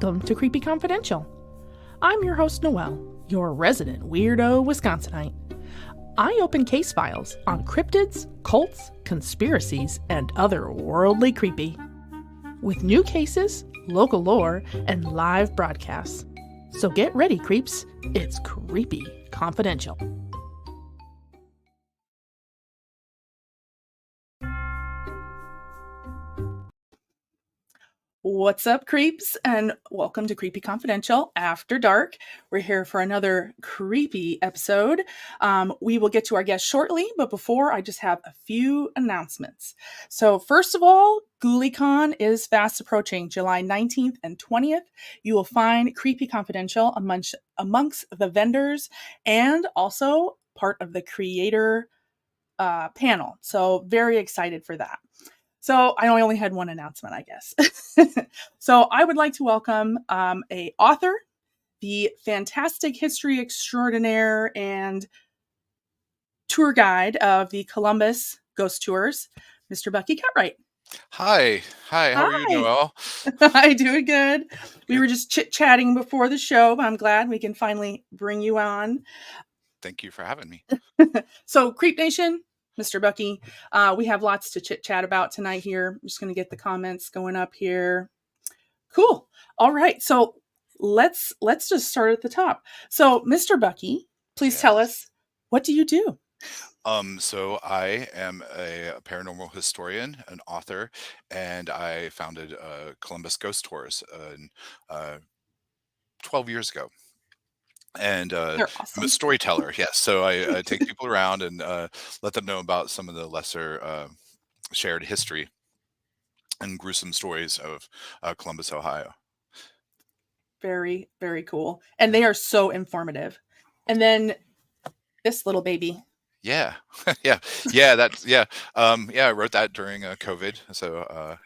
Welcome to Creepy Confidential. I'm your host, Noelle, your resident weirdo Wisconsinite. I open case files on cryptids, cults, conspiracies, and other worldly creepy. With new cases, local lore, and live broadcasts. So get ready, creeps. It's Creepy Confidential. What's up, creeps, and welcome to Creepy Confidential After Dark. We're here for another creepy episode. We will get to our guest shortly, but before, I just have a few announcements. So first of all, GhouliCon is fast approaching, July 19th and 20th. You will find Creepy Confidential amongst the vendors and also part of the creator panel. So very excited for that. So I only had one announcement, I guess. So I would like to welcome a author, the fantastic history extraordinaire and tour guide of the Columbus Ghost Tours, Mr. Bucky Cutright. Hi. How are you, Noelle? Hi, doing good. We were just chit-chatting before the show, but I'm glad we can finally bring you on. Thank you for having me. So, Creep Nation, Mr. Bucky, we have lots to chit-chat about tonight here. I'm just going to get the comments going up here. Cool. All right. So let's just start at the top. So, Mr. Bucky, please tell us, what do you do? So I am a paranormal historian, an author, and I founded Columbus Ghost Tours 12 years ago. And They're awesome. I'm a storyteller, yes. So I take people around and let them know about some of the lesser shared history and gruesome stories of Columbus, Ohio. Very, very cool. And they are so informative. And then this little baby. Yeah. Yeah. I wrote that during COVID. So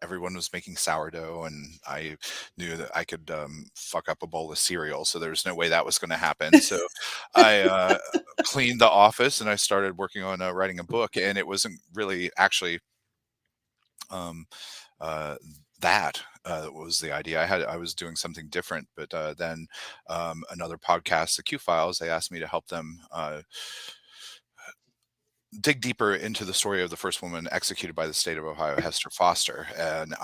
everyone was making sourdough, and I knew that I could fuck up a bowl of cereal. So there was no way that was going to happen. So I cleaned the office and I started working on writing a book. And it wasn't really actually that was the idea. I was doing something different, but then another podcast, the Q Files, they asked me to help them dig deeper into the story of the first woman executed by the state of Ohio, Hester Foster, and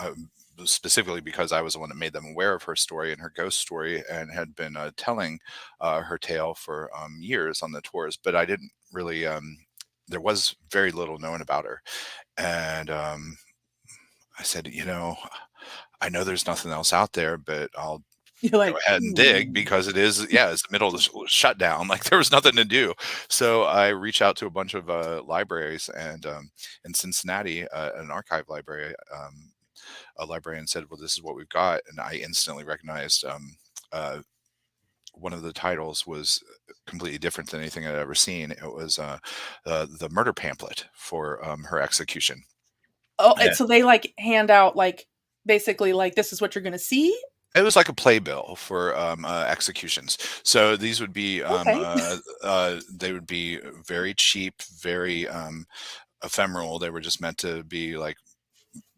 specifically because I was the one that made them aware of her story and her ghost story, and had been telling her tale for years on the tours, but I didn't really. There was very little known about her, and I said, I know there's nothing else out there, but I'll go ahead and dig, because it's the middle of the shutdown. Like, there was nothing to do. So I reached out to a bunch of libraries, and in Cincinnati, an archive library, a librarian said, well, this is what we've got. And I instantly recognized one of the titles was completely different than anything I'd ever seen. It was the murder pamphlet for her execution. Oh, and so they hand out basically this is what you're going to see? It was like a playbill for executions. So these would be they would be very cheap, very ephemeral. They were just meant to be like,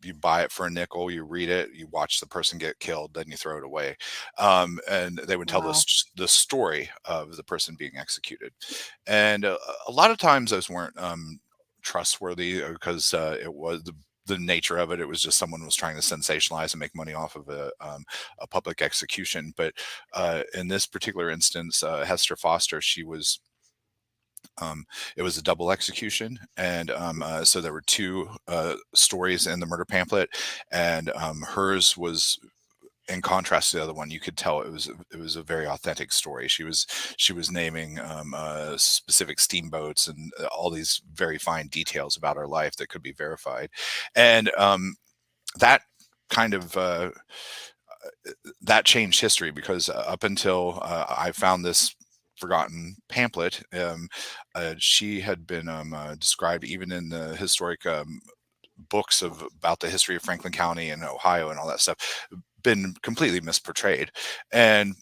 you buy it for a nickel, you read it, you watch the person get killed, then you throw it away. And they would tell the story of the person being executed. And a lot of times those weren't trustworthy, because it was the nature of it. It was just someone was trying to sensationalize and make money off of a public execution. But in this particular instance, Hester Foster, she was it was a double execution, and so there were two stories in the murder pamphlet, and hers was, in contrast to the other one, you could tell it was a very authentic story. She was naming specific steamboats and all these very fine details about her life that could be verified, and that kind of that changed history, because up until I found this forgotten pamphlet, she had been described, even in the historic books about the history of Franklin County and Ohio and all that stuff, been completely misportrayed. And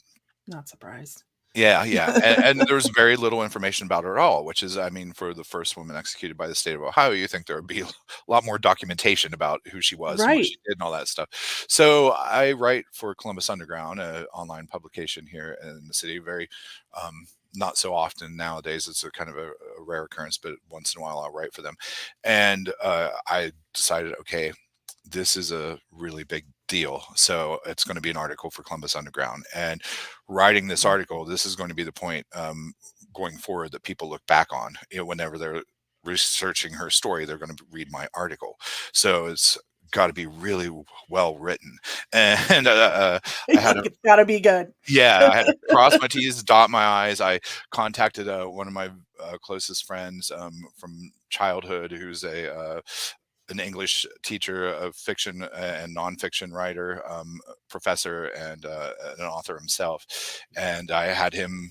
not surprised. Yeah, yeah, and there's very little information about her at all, which is, I mean, for the first woman executed by the state of Ohio, you think there would be a lot more documentation about who she was and what Right. she did and all that stuff. So I write for Columbus Underground, an online publication here in the city. Very not so often nowadays. It's a kind of a rare occurrence, but once in a while I'll write for them. And I decided, okay, this is a really big deal. So it's going to be an article for Columbus Underground. And writing this article, this is going to be the point going forward that people look back on. You know, whenever they're researching her story, they're going to read my article. So it's got to be really well written. And I had Like, a it's gotta be good. yeah, I had to cross my T's, dot my I's. I contacted one of my closest friends from childhood, who's a an English teacher, a fiction and nonfiction writer, professor, and an author himself. And I had him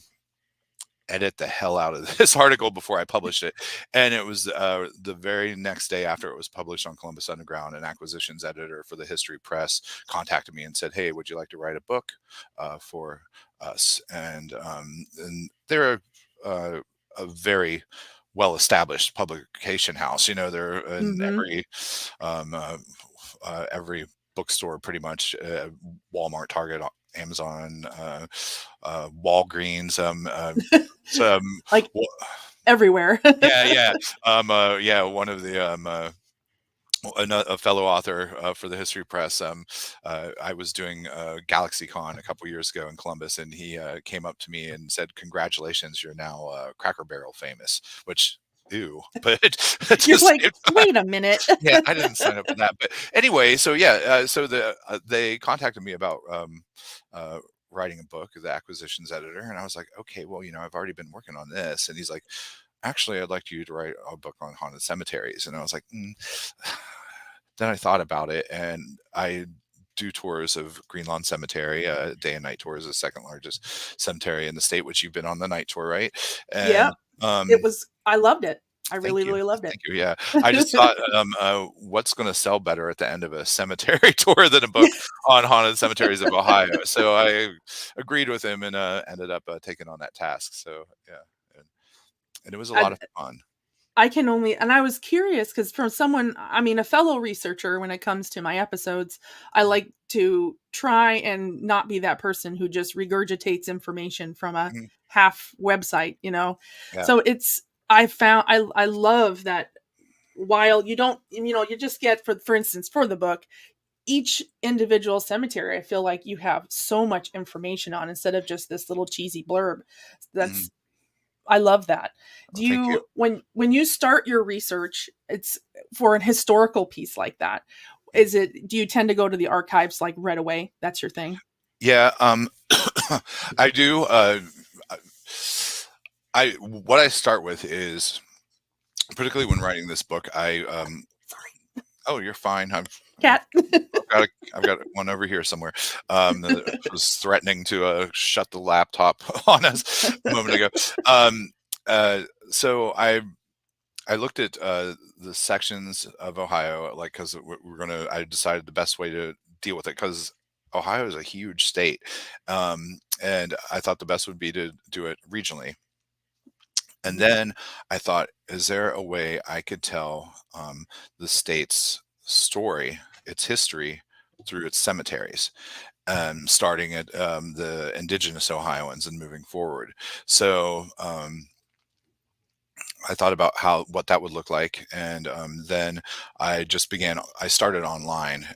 edit the hell out of this article before I published it. And it was the very next day after it was published on Columbus Underground, an acquisitions editor for the History Press contacted me and said, "Hey, would you like to write a book for us?" And they're a very well-established publication house. You know, they're in Hmm. um, uh, every bookstore, pretty much, Walmart, Target, Amazon, Walgreens, some Like w everywhere. yeah, yeah, yeah, one of the, a fellow author for the History Press. I was doing GalaxyCon a couple years ago in Columbus, and he came up to me and said, "Congratulations, you're now Cracker Barrel famous." Which, ew, but at the You're like, same time, wait a minute. yeah, I didn't sign up for that. But anyway, so yeah, so they contacted me about uh, writing a book, the acquisitions editor, and I was like, okay, well, you know, I've already been working on this, and he's like, actually, I'd like you to write a book on haunted cemeteries, and I was like, then I thought about it, and I do tours of Green Lawn Cemetery, day and night tours, the second largest cemetery in the state, which you've been on the night tour, right? And Yep. It um, was I loved it. I thank really, you. really loved it. Thank you. Yeah. I just thought, what's going to sell better at the end of a cemetery tour than a book on haunted cemeteries of Ohio? So I agreed with him and ended up taking on that task. So yeah, and it was a lot I of fun. I can only and I was curious because from someone, I mean, a fellow researcher, when it comes to my episodes, I like to try and not be that person who just regurgitates information from a Mhm. half website, you know? Yeah. So it's I found I love that while you don't, you know, you just get for instance, for the book, each individual cemetery, I feel like you have so much information on instead of just this little cheesy blurb. Mhm. That's I love that. Well, Do thank you. you when you start your research, it's for an historical piece like that. Mm. Is it do you tend to go to the archives like right away? That's your thing? Yeah. I do. I what I start with is, particularly when writing this book, I Sorry. oh, you're fine. Cat. I've got one over here somewhere. That was threatening to shut the laptop on us a moment ago. Um, uh, so I looked at the sections of Ohio, like, because we're gonna. I decided the best way to deal with it, because Ohio is a huge state, and I thought the best would be to do it regionally. And Mhm. then I thought, is there a way I could tell the state's story, its history, through its cemeteries, starting at the indigenous Ohioans and moving forward? So I thought about what that would look like, and then I started online,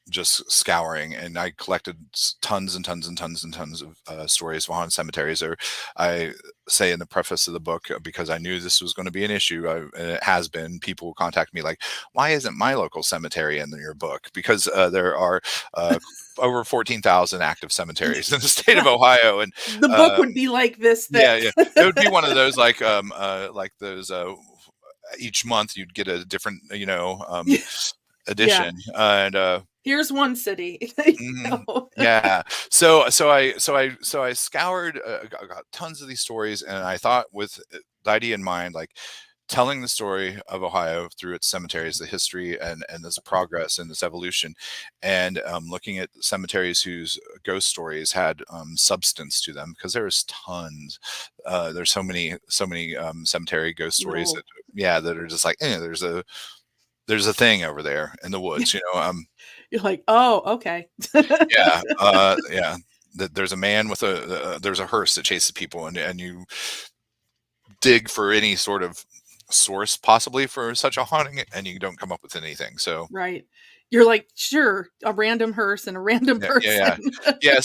just scouring, and I collected tons and tons and tons and tons of stories of haunted cemeteries. Or I say in the preface of the book, because I knew this was going to be an issue, and it has been. People will contact me like, "Why isn't my local cemetery in your book?" Because there are uh, over 14,000 active cemeteries in the state of Ohio, and The book um, would be like this yeah, thick. yeah, it would be one of those, like those. Each month you'd get a different, Yeah. edition, and Here's one city. You mhm. know? Yeah. So I scoured, got tons of these stories, and I thought, with the idea in mind, like, telling the story of Ohio through its cemeteries, the history and its progress and its evolution, and looking at cemeteries whose ghost stories had substance to them, because there's tons. There's so many cemetery ghost stories that, Little. yeah, that are just like, there's a thing over there in the woods, You're like, oh, okay. yeah, yeah. There's a man with there's a hearse that chases people, and you dig for any sort of source possibly for such a haunting, and you don't come up with anything. So Right. You're like, sure, a random hearse and a random yeah, yeah, person. yeah,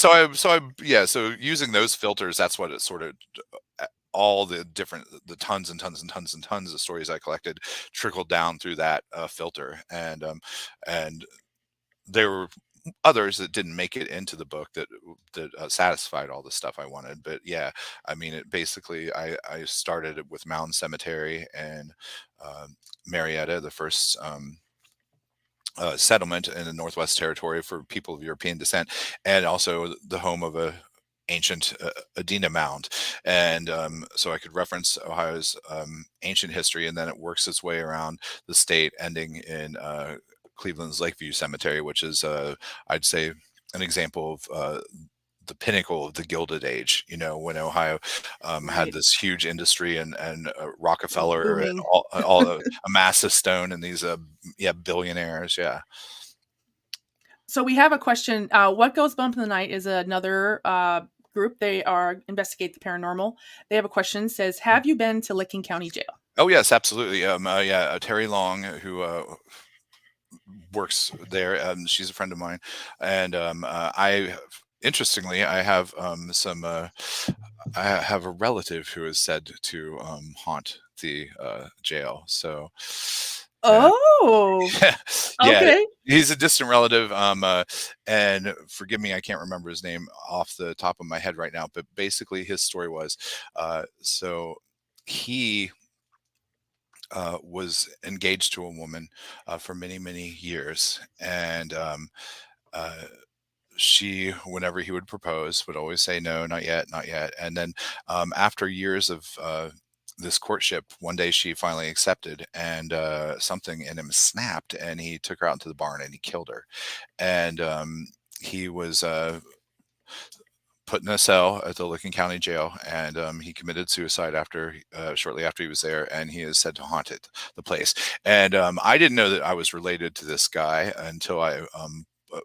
yeah. So using those filters, that's what it sort of all the tons and tons and tons and tons of stories I collected trickled down through that filter, and there were others that didn't make it into the book that satisfied all the stuff I wanted. But yeah, I mean, it basically I started it with Mound Cemetery and Marietta, the first settlement in the Northwest Territory for people of European descent, and also the home of a ancient Adena mound. And so I could reference Ohio's ancient history, and then it works its way around the state, ending in Cleveland's Lakeview Cemetery, which is, I'd say, an example of the pinnacle of the Gilded Age. When Ohio had Right. this huge industry, and It was Rockefeller and booming. all a massive stone, and these yeah, billionaires. Yeah. So we have a question. What Goes Bump in the Night is another group. They are investigate the paranormal. They have a question. Says, have you been to Licking County Jail? Oh yes, absolutely. Yeah, Terry Long, who works there. She's a friend of mine, and interestingly, I have some. I have a relative who is said to haunt the jail. So, uh, Oh, yeah, okay. he's a distant relative. And forgive me, I can't remember his name off the top of my head right now. But basically, his story was, so he was engaged to a woman for many, many years. And uh, she, whenever he would propose, would always say, no, not yet, not yet. And then after years of this courtship, one day she finally accepted, and something in him snapped, and he took her out into the barn and he killed her. And he was put in a cell at the Licking County Jail, and he committed suicide shortly after he was there, and he is said to haunt the place. And I didn't know that I was related to this guy until I uh,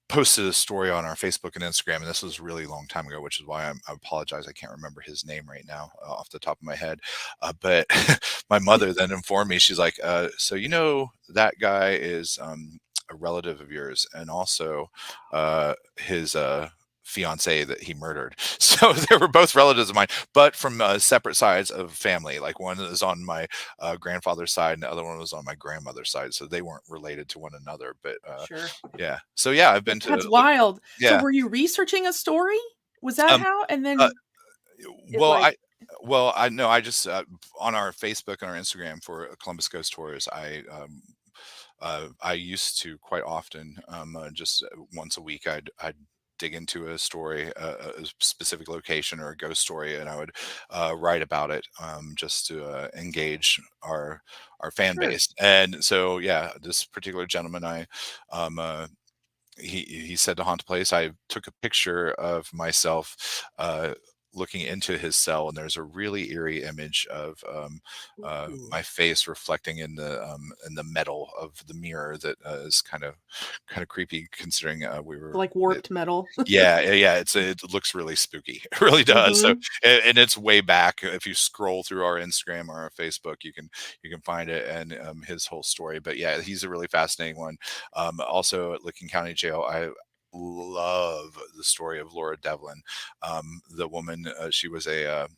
posted a story on our Facebook and Instagram, and this was a really long time ago, which is why I apologize. I can't remember his name right now off the top of my head. But my mother then informed me, she's like, so that guy is a relative of yours, and also his fiance that he murdered. So they were both relatives of mine, but from separate sides of family. Like one is on my grandfather's side, and the other one was on my grandmother's side. So they weren't related to one another. But Sure. yeah. So yeah, I've been That's to wild. So yeah. were you researching a story? Was that Um. how? And Uh, then it well, like, I know. I just on our Facebook and our Instagram for Columbus Ghost Tours, I used to quite often, just once a week, I'd dig into a story, a specific location or a ghost story, and I would write about it, just to engage our fan sure. base. And so, yeah, this particular gentleman, he said to haunt the place. I took a picture of myself looking into his cell, and there's a really eerie image of Ooh. my face reflecting in the metal of the mirror that is kind of creepy, considering we were. Like warped metal. Yeah, yeah, yeah. It looks really spooky. It really does. So, Hmm. and it's way back. If you scroll through our Instagram or our Facebook, you can find it, and his whole story. But yeah, he's a really fascinating one. Also at Licking County Jail, I love the story of Laura Devlin. The woman, she was a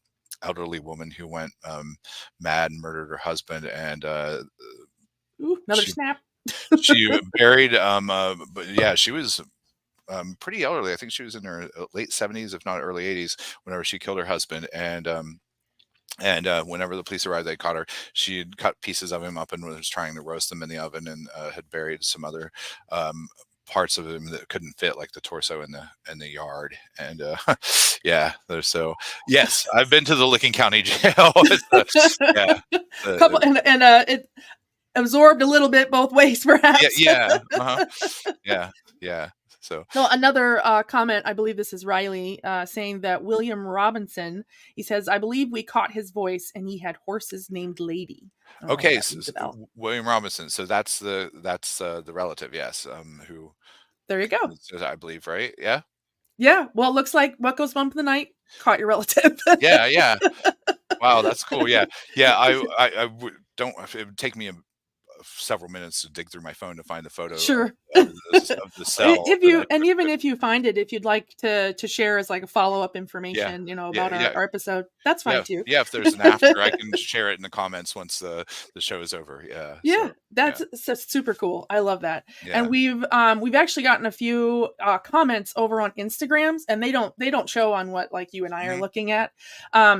elderly woman who went mad and murdered her husband, and Ooh, another she snap. she buried. But yeah, she was pretty elderly. I think she was in her late 70s, if not early 80s, whenever she killed her husband. And whenever the police arrived, they caught her. She had cut pieces of him up and was trying to roast them in the oven, and had buried some other parts of him that couldn't fit, like the torso in the yard. And yeah, so yes, I've been to the Licking County Jail. Yeah, Couple and it absorbed a little bit both ways, yeah, perhaps. yeah, yeah, yeah. So No, another comment, I believe this is Riley, saying that William Robinson, he says, I believe we caught his voice and he had horses named Lady. I don't know if okay, that rings a bell. William Robinson. So that's the relative, yes, who There you go. I believe, right? Yeah, Yeah. Well, it looks like what goes bump in the night caught your relative. yeah, yeah. Wow, that's cool. Yeah, yeah. Don't. It would take me several minutes to dig through my phone to find the photo Sure. of the cell If that you I and took. even if you find it, if you'd like to share as like a follow-up Yeah, information, yeah, about yeah, our episode, that's fine yeah, too. yeah. If there's an after, I can share it in the comments once the show is over. Yeah. Yeah, So yeah, that's super cool. I love that. And yeah. we've actually gotten a few comments over on Instagrams, and they don't show on what like you and I are Mhm. looking at.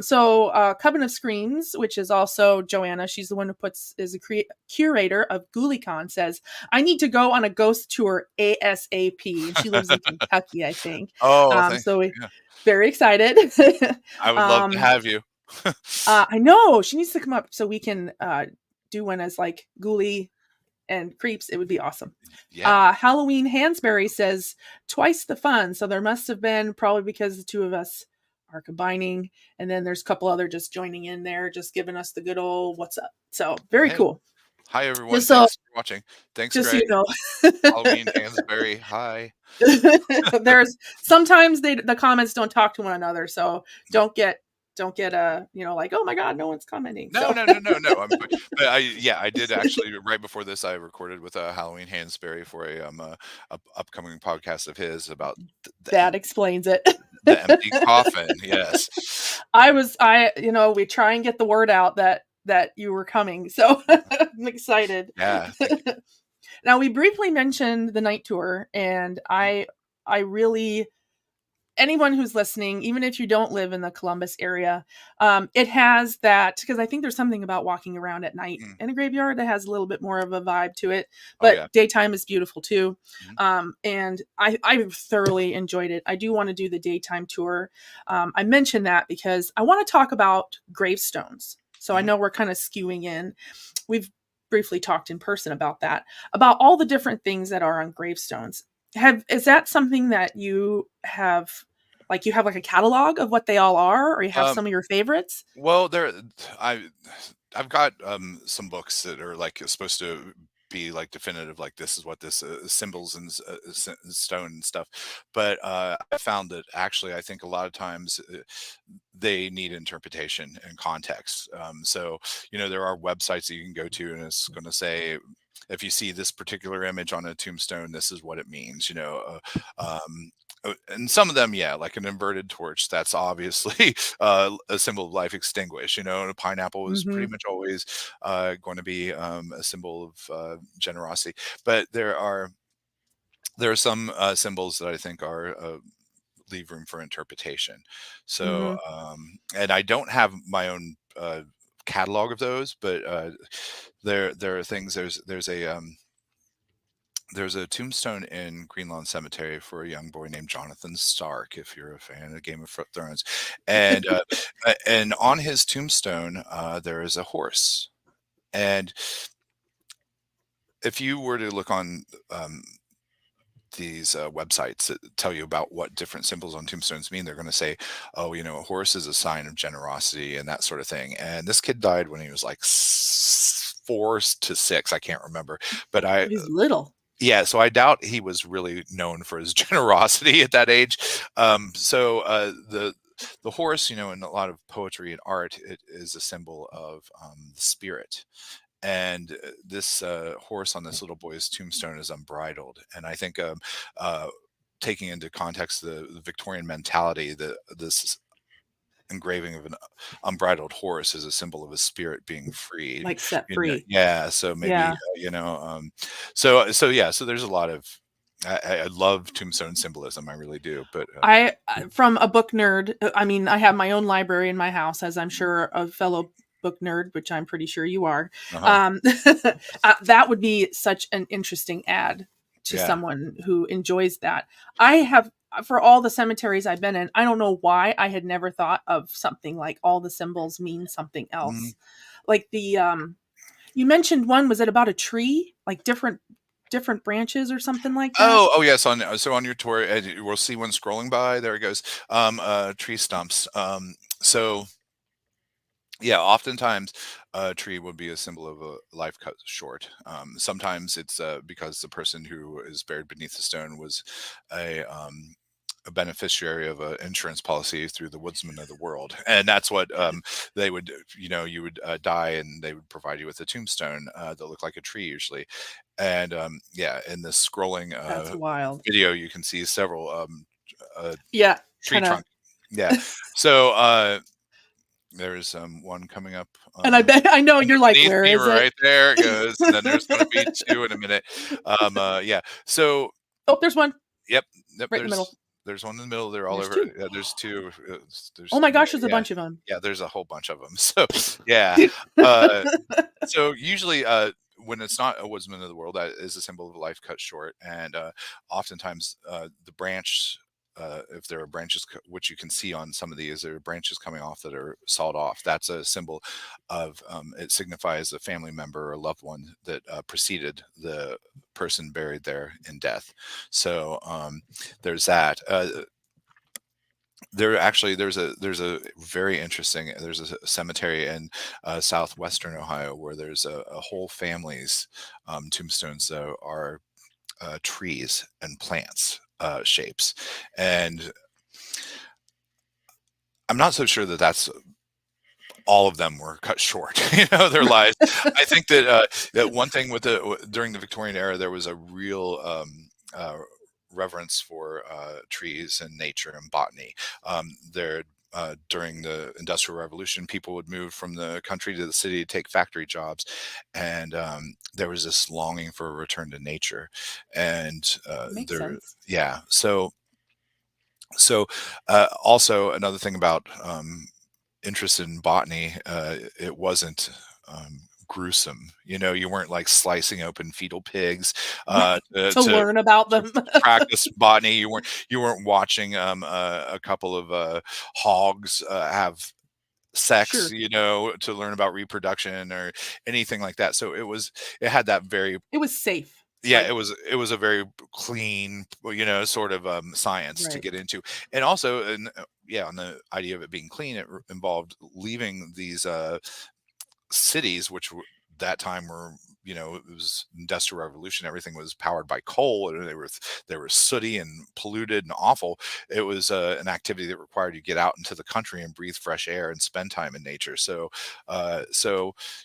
So Coven of Screams, which is also Joanna, she's the one who is a curator of GhouliCon, says, I need to go on a ghost tour ASAP. And she lives in Kentucky, I think. Oh, thank. So we Yeah, very excited. I would love to um, have you. I know she needs to come up so we can do one as like Ghoulie and Creeps. It would be awesome. Yeah. Halloween Hansberry says twice the fun. So there must have been, probably because the two of us are combining. And then there's a couple other just joining in there, just giving us the good old what's up. So very Hey, cool. hi everyone. Just so Thanks for watching. Thanks, just so Greg. you know. Halloween Hansberry. Hi. There's sometimes the comments don't talk to one another, so don't get like, oh my god, no one's commenting. No, So no, no, no, no. But I did actually right before this. I recorded with Halloween Hansberry for a upcoming podcast of his about that explains it. the empty coffin. Yes. We try and get the word out that you were coming, so I'm excited. Yeah. Thank you. Now, we briefly mentioned the night tour, and I really, anyone who's listening, even if you don't live in the Columbus area, it has that, because I think there's something about walking around at night Mm. in a graveyard that has a little bit more of a vibe to it. Oh But yeah. daytime is beautiful too, Mhm. and I thoroughly enjoyed it. I do want to do the daytime tour. I mentioned that because I want to talk about gravestones. So I Mhm. know we're kind of skewing in. We've briefly talked in person about that, about all the different things that are on gravestones. Is that something that you have, like you have like a catalog of what they all are, or you have Um, some of your favorites? well, I I've got some books that are like supposed to be like definitive, like this is what this symbols and stone and stuff. But I found that actually, I think a lot of times they need interpretation and context. So there are websites that you can go to, and it's going to say, if you see this particular image on a tombstone, this is what it means. And some of them, yeah, like an inverted torch, that's obviously a symbol of life extinguished. And a pineapple is pretty Mm-hmm. much always going to be a symbol of generosity. But there are some symbols that I think are leave room for interpretation. So, Mm-hmm. and I don't have my own catalog of those, but there are things. There's a tombstone in Greenlawn Cemetery for a young boy named Jonathan Stark, if you're a fan of Game of Thrones. And and on his tombstone, there is a horse. And if you were to look on these websites that tell you about what different symbols on tombstones mean, they're going to say, oh, a horse is a sign of generosity and that sort of thing. And this kid died when he was like 4 to 6. I can't remember, but He's little. yeah, so I doubt he was really known for his generosity at that age. So the horse, in a lot of poetry and art, it is a symbol of the spirit. And this horse on this little boy's tombstone is unbridled. And I think taking into context the Victorian mentality, that this engraving of an unbridled horse is a symbol of a spirit being free. Like set free. Yeah, so maybe Yeah. so yeah, so there's a lot of I love tombstone symbolism, I really do. But From a book nerd, I mean, I have my own library in my house, as I'm sure a fellow book nerd, which I'm pretty sure you are. uh-huh. That would be such an interesting add to Yeah. someone who enjoys that. I have, for all the cemeteries I've been in, I don't know why I had never thought of something like all the symbols mean something Mhm. else. Like the you mentioned one, was it about a tree? Like different branches or something like that? Yes. On your tour, we'll see one scrolling by. There it goes. Tree stumps. So yeah, oftentimes a tree would be a symbol of a life cut short. Sometimes it's because the person who is buried beneath the stone was a a beneficiary of an insurance policy through the woodsman of the world, and that's what they would. You would die, and they would provide you with a tombstone that looked like a tree usually. And yeah, in this scrolling That's wild. video, you can see several Yeah, tree kind of. trunk. Yeah, so there's one coming up And I bet I know you're like, underneath where me is it? right there it goes, and then there's going to be two in a minute. Yeah, so Oh, there's one yep, yep. right in the middle. There's one in the middle. They're all There's over. two. Yeah, there's two. Oh There's my gosh, there's a yeah, bunch of them. yeah. There's a whole bunch of them. So yeah. Uh, so usually, when it's not a woodsman of the world, that is a symbol of a life cut short, and oftentimes the branch. If there are branches, which you can see on some of these, there are branches coming off that are sawed off. That's a symbol of it signifies a family member or loved one that preceded the person buried there in death. So there's that. There's a very interesting, there's a cemetery in southwestern Ohio where there's a whole family's tombstones that are trees and plants shapes, and I'm not so sure that that's all of them were cut short, their lives. I think that one thing with during the Victorian era, there was a real reverence for trees and nature and botany. There during the Industrial Revolution, people would move from the country to the city to take factory jobs, and there was this longing for a return to nature. And Makes there, sense. yeah. So also another thing about interest in botany, it wasn't gruesome. You weren't like slicing open fetal pigs Right. To to learn about them. practice botany. You weren't watching a couple of hogs have sex, Sure. to learn about reproduction or anything like that. So it had that very, It was safe, yeah, it right? was a very clean, sort of science to Right. get into. And also, and yeah, on the idea of it being clean, it involved leaving these cities, which that time were, it was industrial revolution. Everything was powered by coal, and they were sooty and polluted and awful. It was an activity that required you to get out into the country and breathe fresh air and spend time in nature. So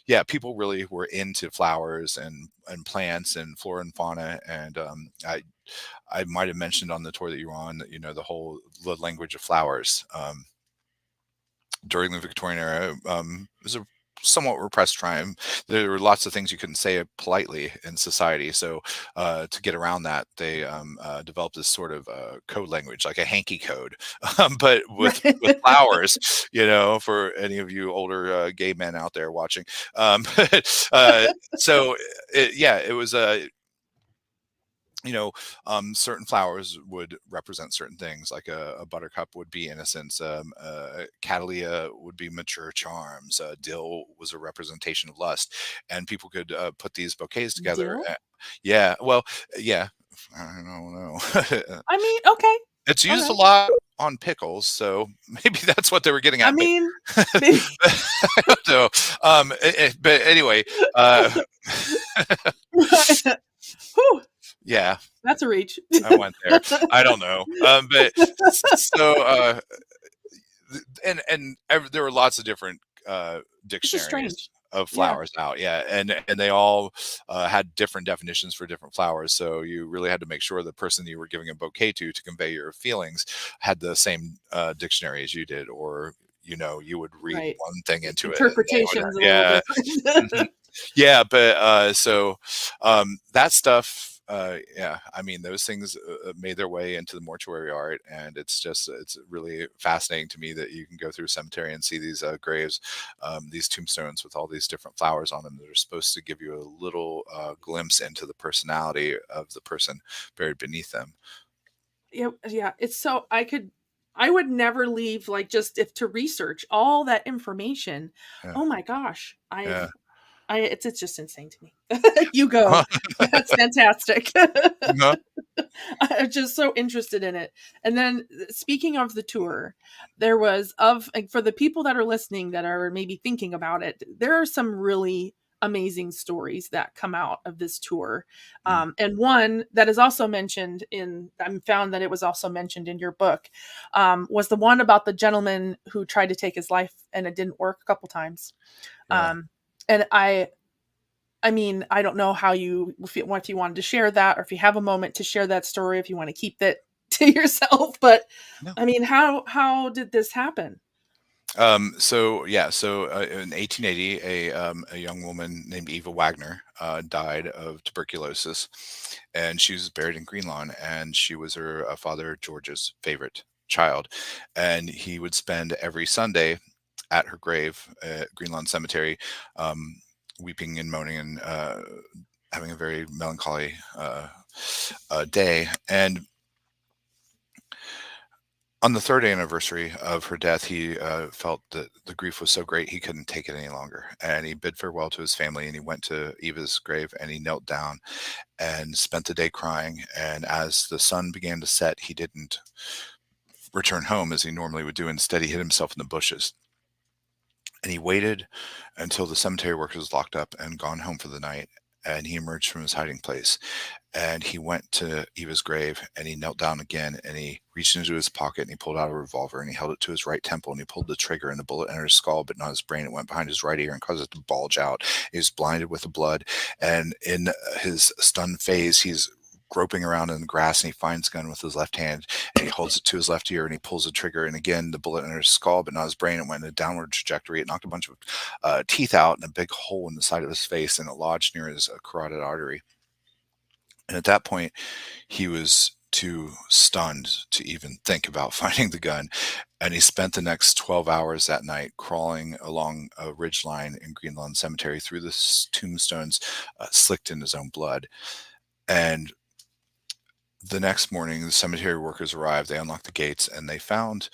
yeah, people really were into flowers and plants and flora and fauna. And I might have mentioned on the tour that you were on, the language of flowers. During the Victorian era, it was a somewhat repressed time. There were lots of things you couldn't say politely in society. So to get around that, they developed this sort of code language, like a hanky code, but with Right. flowers. For any of you older gay men out there watching. So yeah, it was certain flowers would represent certain things, like a buttercup would be innocence, catalia would be mature charms, dill was a representation of lust, and people could put these bouquets together. Dill? Yeah, well, yeah, I don't know. I mean, okay. It's All used a right. lot on pickles, so maybe that's what they were getting I at, but mean, maybe. I don't know. But anyway, uh, Whew, yeah, that's a reach. I went there. I don't know. But so there were lots of different It's just dictionaries strange. of Yeah. flowers out. Yeah, and they all had different definitions for different flowers. So you really had to make sure the person you were giving a bouquet to convey your feelings had the same dictionary as you did, or you would read Right. one thing into it. And they would, Interpretation's a little yeah. Mhm. different. Yeah, but so that stuff. Yeah, I mean, those things made their way into the mortuary art, and it's really fascinating to me that you can go through a cemetery and see these graves, these tombstones with all these different flowers on them that are supposed to give you a little glimpse into the personality of the person buried beneath them. Yeah, yeah, it's so I would never leave, like, just if to research all that information. Yeah. Oh my gosh, Yeah. it's just insane to me. You go. That's fantastic. No. I'm just so interested in it. And then speaking of the tour, there was of like, for the people that are listening that are maybe thinking about it, there are some really amazing stories that come out of this tour. Mm, And one that is also mentioned in, I found that it was also mentioned in your book, was the one about the gentleman who tried to take his life and it didn't work a couple times. yeah. Um, and I mean, I don't know how you if you wanted to share that, or if you have a moment to share that story, if you want to keep it to yourself. But No. I mean, how did this happen? So yeah, so in 1880, a young woman named Eva Wagner died of tuberculosis, and she was buried in Greenlawn. And she was her father George's favorite child, and he would spend every Sunday at her grave at Greenlawn Cemetery, um, weeping and moaning and having a very melancholy day. And on the third anniversary of her death, he felt that the grief was so great he couldn't take it any longer, and he bid farewell to his family. And he went to Eva's grave and he knelt down and spent the day crying. And as the sun began to set, he didn't return home as he normally would do. Instead, he hid himself in the bushes. And he waited until the cemetery workers locked up and gone home for the night. And he emerged from his hiding place, and he went to Eva's grave and he knelt down again, and he reached into his pocket and he pulled out a revolver and he held it to his right temple, and he pulled the trigger, and the bullet entered his skull but not his brain. It went behind his right ear and caused it to bulge out. He was blinded with the blood, and in his stunned phase he's groping around in the grass, and he finds the gun with his left hand and he holds it to his left ear and he pulls the trigger, and again the bullet entered his skull but not his brain. It went in a downward trajectory. It knocked a bunch of teeth out and a big hole in the side of his face, and it lodged near his carotid artery. And at that point, he was too stunned to even think about finding the gun. And he spent the next 12 hours that night crawling along a ridge line in Greenlawn Cemetery through the tombstones, slicked in his own blood. And the next morning, the cemetery workers arrived. They unlocked the gates and they found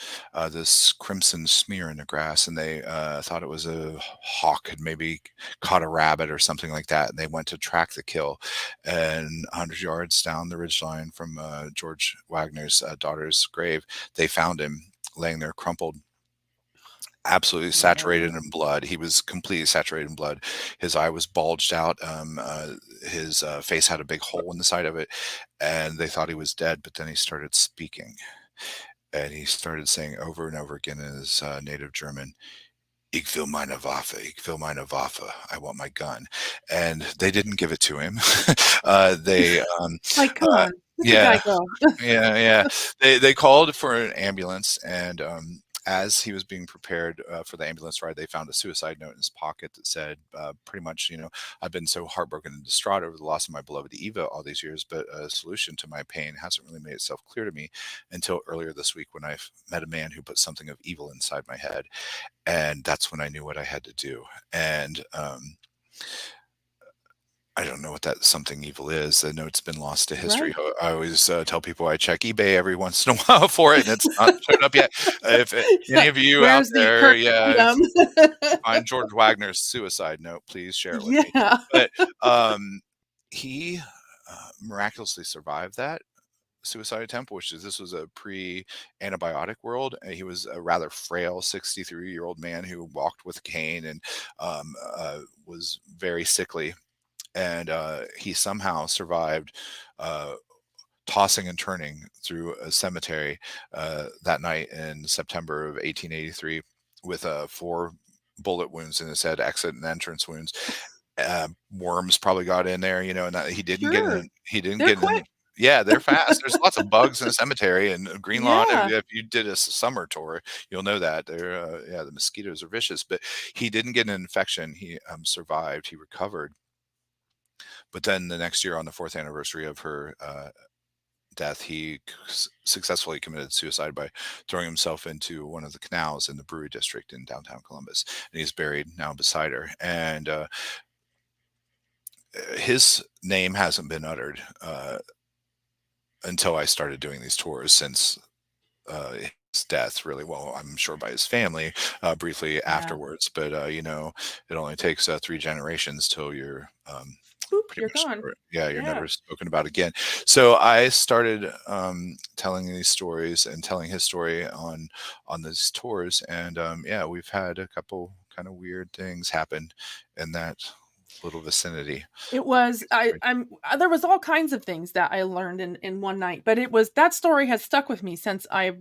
this crimson smear in the grass. And they thought it was a hawk had maybe caught a rabbit or something like that. And they went to track the kill. And 100 yards down the ridgeline from George Wagner's daughter's grave, they found him laying there crumpled, absolutely saturated Whoa. in blood. He was completely saturated in blood. His eye was bulged out. His face had a big hole in the side of it, and they thought he was dead. But then he started speaking, and he started saying over and over again in his native German, "Ich will meine Waffe. Ich will meine Waffe. I want my gun." And they didn't give it to him. They, Like, come uh, on, let the yeah, guy go. yeah, yeah. They called for an ambulance, and as he was being prepared for the ambulance ride, they found a suicide note in his pocket that said, pretty much, "I've been so heartbroken and distraught over the loss of my beloved Eva all these years, but a solution to my pain hasn't really made itself clear to me until earlier this week when I met a man who put something of evil inside my head, and that's when I knew what I had to do." And I don't know what that something evil is. I know it's been lost to history. Right. I always tell people I check eBay every once in a while for it, and it's not showed up yet. If any of you out Where's the there, current yeah, if item? you find George Wagner's suicide note, please share it with me. Yeah. But he miraculously survived that suicide attempt, which is this was a pre-antibiotic world. And he was a rather frail 63-year-old man who walked with a cane and was very sickly, and he somehow survived uh, tossing and turning through a cemetery that night in September of 1883 with four bullet wounds in his head, exit and entrance wounds. Worms probably got in there, and he didn't get Sure. in. He didn't They're get in. quick. Yeah, they're fast. There's lots of bugs in the cemetery and Green Lawn. If, Yeah. if you did a summer tour, you'll know that they're yeah, the mosquitoes are vicious. But he didn't get an infection. He survived. He recovered, But then the next year, on the fourth anniversary of her death, he successfully committed suicide by throwing himself into one of the canals in the Brewery District in downtown Columbus, and he's buried now beside her. And his name hasn't been uttered until I started doing these tours since his death, really. Well, I'm sure by his family briefly Yeah. afterwards, but it only takes 3 generations till you're Boop, pretty you're much gone. yeah, you're Yeah. never spoken about again. So I started telling these stories and telling his story on these tours, and yeah, we've had a couple kind of weird things happen in that little vicinity. It was I'm there was all kinds of things that I learned in one night, but it was that story has stuck with me since I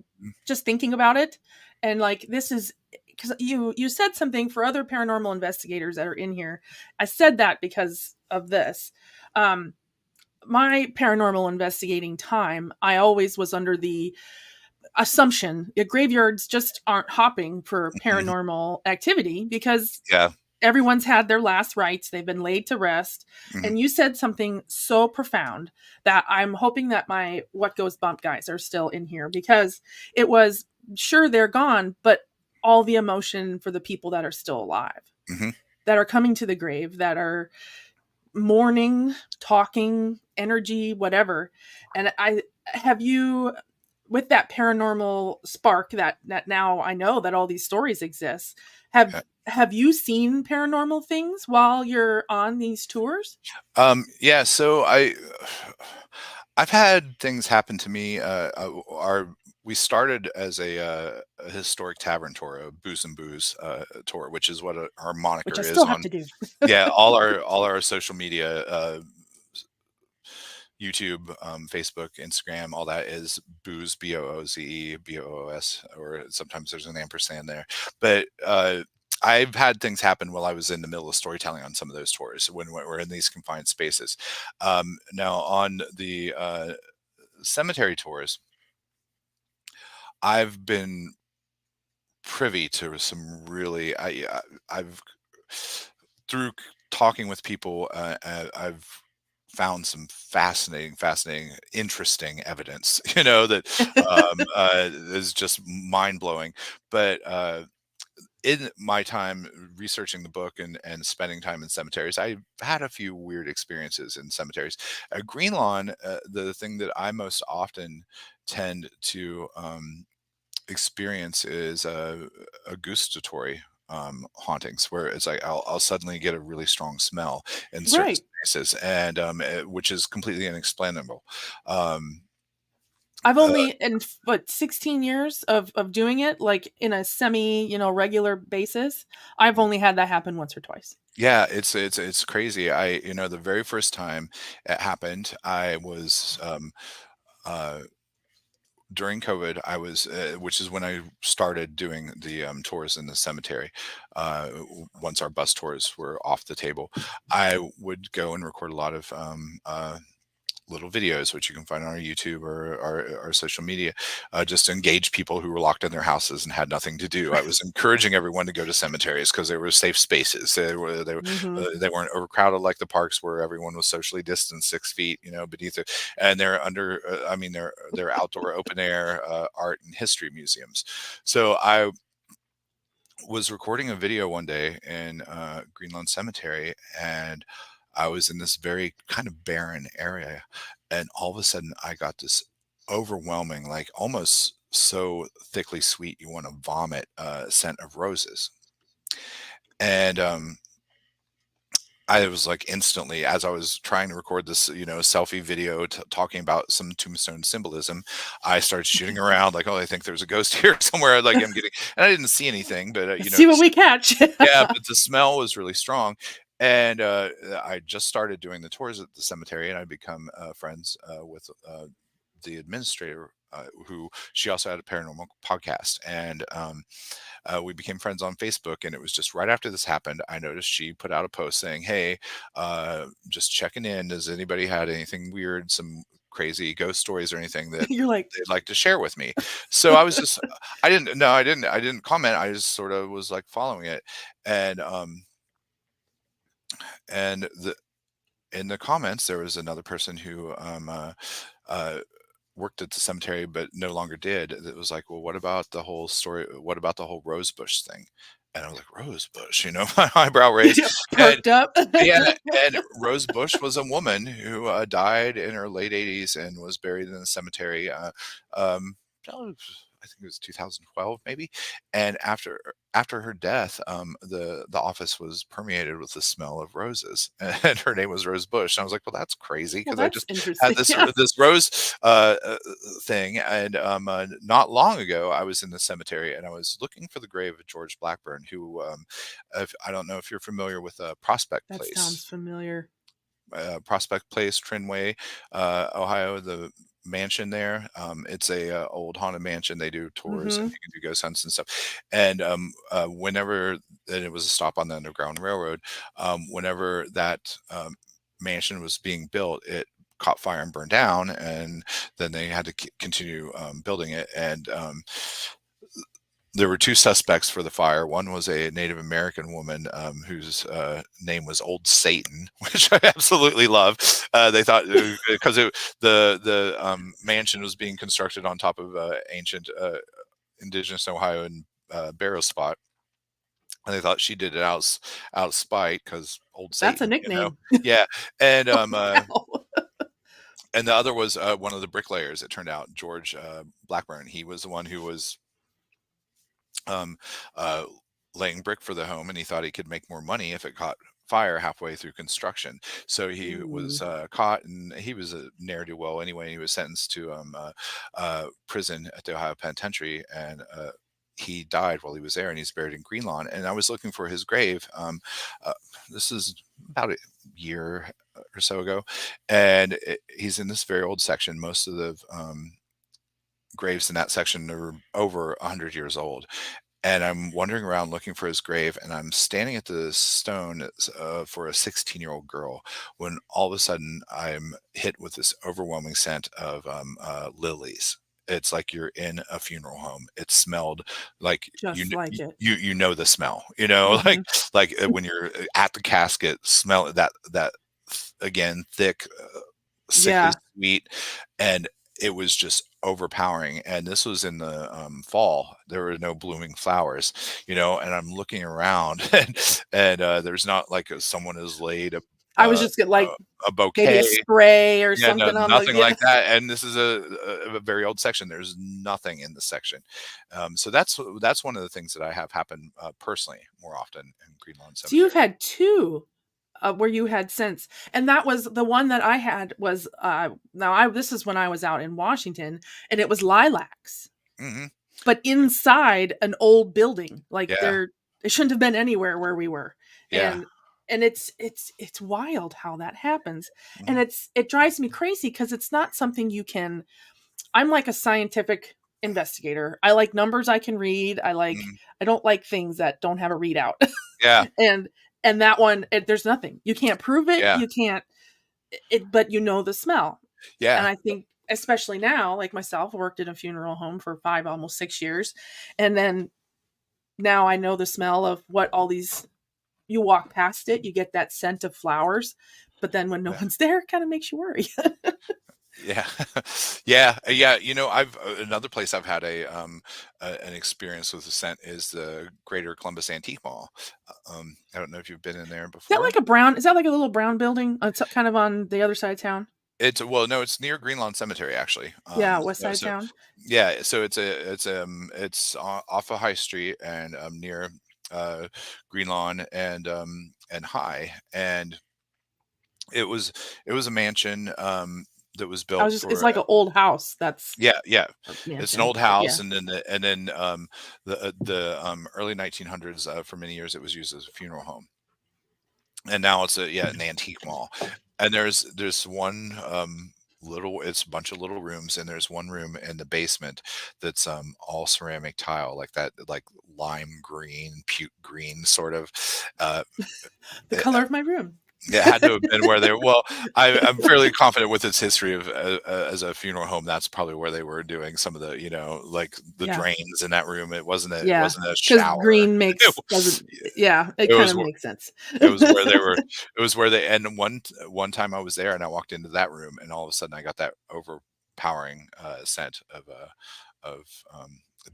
just thinking about it. And like this is because you said something for other paranormal investigators that are in here. I said that because of this. Um my paranormal investigating time, I always was under the assumption that graveyards just aren't hopping for Mhm. paranormal activity because Yeah. everyone's had their last rites, they've been laid to rest. Mhm. And you said something so profound that I'm hoping that my what goes bump guys are still in here, because it was sure they're gone, but all the emotion for the people that are still alive, Mhm. that are coming to the grave, that are mourning, talking, energy, whatever. And I have you with that paranormal spark that now I know that all these stories exist. Have you seen paranormal things while you're on these tours? Yeah, so I've had things happen to me. Our We started as a historic tavern tour, a booze and booze tour, which is what our Which I moniker is still have on. to do. Yeah, all our social media, YouTube, Facebook, Instagram, all that is booze, Booze, BOOS, or sometimes there's an ampersand there. But I've had things happen while I was in the middle of storytelling on some of those tours when we're in these confined spaces. Now, on the cemetery tours, I've been privy to some really, I've through talking with people, I've found some fascinating, interesting evidence, that is just mind blowing. But in my time researching the book and spending time in cemeteries, I've had a few weird experiences in cemeteries. Green Lawn, the thing that I most often tend to experience is a gustatory hauntings, where it's like I'll suddenly get a really strong smell in certain Right. spaces, and which is completely inexplainable. Um, I've uh, only in what 16 years of doing it like in a semi, regular basis, I've only had that happen once or twice. yeah, it's crazy. The very first time it happened, I was uh, during COVID. I was, which is when I started doing the tours in the cemetery. Once our bus tours were off the table, I would go and record a lot of little videos, which you can find on our YouTube or our social media, just to engage people who were locked in their houses and had nothing to do. I was encouraging everyone to go to cemeteries because they were safe spaces. Mhm. They weren't overcrowded like the parks where everyone was socially distanced 6 feet, beneath it, and they're under. I mean, they're outdoor, open air art and history museums. So I was recording a video one day in Greenlawn Cemetery, and I was in this very kind of barren area, and all of a sudden I got this overwhelming, like almost so thickly sweet you want to vomit, scent of roses. And I was like instantly, as I was trying to record this, selfie video talking about some tombstone symbolism, I started shooting around like, oh, I think there's a ghost here somewhere. Like I'm getting, and I didn't see anything, but See what we catch. yeah, but the smell was really strong. And I just started doing the tours at the cemetery, and I'd become friends with the administrator, who she also had a paranormal podcast. And we became friends on Facebook. And it was just right after this happened, I noticed she put out a post saying, "Hey, just checking in. Does anybody had anything weird, some crazy ghost stories or anything that You're like, they'd like to share with me?" So I was just, I didn't, no, I didn't comment. I just sort of was like following it. And, and in the comments, there was another person who uh, worked at the cemetery but no longer did. That was like, well, what about the whole story? What about the whole rose bush thing? And I was like, rose bush, my eyebrow raised. And Perked up. yeah, and Rose Bush was a woman who died in her late 80s and was buried in the cemetery. Um, oh, I think it was 2012, maybe. And after her death, the office was permeated with the smell of roses, and her name was Rose Bush. And I was like, well, that's crazy Well, because I that's just had interesting. this Yeah. this rose thing, and not long ago, I was in the cemetery and I was looking for the grave of George Blackburn, who I don't know if you're familiar with Prospect That sounds Place, familiar. Prospect Place, Trinway, Ohio, the mansion there. It's a old haunted mansion. They do tours and Hmm. you can do ghost hunts and stuff. And whenever and it was a stop on the Underground Railroad, whenever that mansion was being built, it caught fire and burned down, and then they had to continue building it. And there were two suspects for the fire. One was a Native American woman whose name was Old Satan, which I absolutely love. They thought because the mansion was being constructed on top of ancient indigenous Ohio and burial spot, and they thought she did it out of spite because Old That's a Satan, nickname. yeah. And Wow. and the other was one of the bricklayers. It turned out George Blackburn. He was the one who was um, uh, laying brick for the home, and he thought he could make more money if it caught fire halfway through construction. So he was Ooh, caught, and he was a ne'er do well anyway. He was sentenced to prison at the Ohio Penitentiary, and he died while he was there, and he's buried in Greenlawn. And I was looking for his grave. Uh, this is about a year or so ago, and he's in this very old section. Most of the graves in that section are over 100 years old, and I'm wandering around looking for his grave, and I'm standing at the stone for a 16-year-old girl when all of a sudden I'm hit with this overwhelming scent of lilies. It's like you're in a funeral home. It smelled like just like it. you know the smell, Hmm. like when you're at the casket, smell that again thick, sickly Yeah. sweet, and it was just overpowering. And this was in the fall. There were no blooming flowers, and I'm looking around, and there's not like someone has laid I was uh, just get like a maybe a bouquet. spray or Yeah, no, something on the, nothing yeah. like that. And this is a very old section. There's nothing in the section. So that's one of the things that I have happen personally more often in Greenlawn So you've Cemetery. had two where you had sense, and that was the one that I had was now I this is when I was out in Washington, and it was lilacs, Hmm. but inside an old building. Like Yeah, it shouldn't have been anywhere where we were. yeah. And it's wild how that happens. And Hmm. it drives me crazy because it's not something you can. I'm like a scientific investigator. I like numbers I can read. Hmm. I don't like things that don't have a readout. Yeah, and and that one there's nothing. You can't prove it. yeah, You can't it but you know the smell. And yeah, I think especially now, like myself, I worked in a funeral home for 5 almost 6 years, and then now I know the smell of what all these you walk past it, you get that scent of flowers, but then when no yeah. one's there, it kind of makes you worry. Yeah. Yeah, yeah, I've another place I've had an experience with the scent is the Greater Columbus Antique Mall. I don't know if you've been in there before? Is that like a little brown building? It's kind of on the other side of town? It's well, no, it's near Greenlawn Cemetery, actually. Yeah, west side of town? Yeah, so it's off of High Street and near Greenlawn and High, and it was it was a mansion that was I built was just it's for like an old house that's yeah, yeah. a It's an mansion, old but yeah. house, and then the early 1900s, for many years, it was used as a funeral home, and now it's an antique mall. And there's one little it's a bunch of little rooms, and there's one room in the basement that's all ceramic tile, like that, like lime green, puke green sort of. Uh, The color of my room. It had to have been where they were. Well, I'm fairly confident with its history of as a funeral home. That's probably where they were doing some of the, like the Yeah. drains in that room. It Yeah. wasn't a Because shower. green It, makes doesn't yeah, it it kind was of makes sense. it was where they were. It was where they. And one time I was there and I walked into that room and all of a sudden I got that overpowering scent of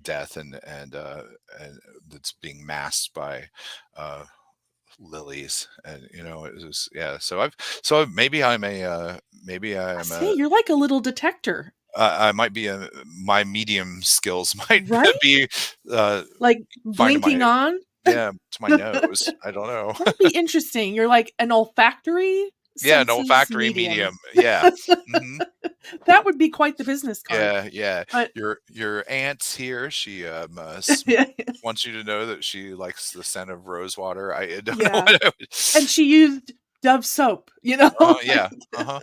death and that's being masked by uh, lilies, and it was, yeah. So maybe maybe I I'm say a you're like a little detector, I might be a my medium skills might right? be uh Like finding blinking my, on. yeah, to my nose. I don't know. That'd be interesting. You're like an olfactory Yeah, an senses olfactory medium. medium. Yeah. Hmm. That would be quite the business card. Yeah, yeah. But Your aunt's here. She yeah, wants you to know that she likes the scent of rose water. I don't know yeah. what I would. And she used Dove soap, like Yeah. Uh-huh.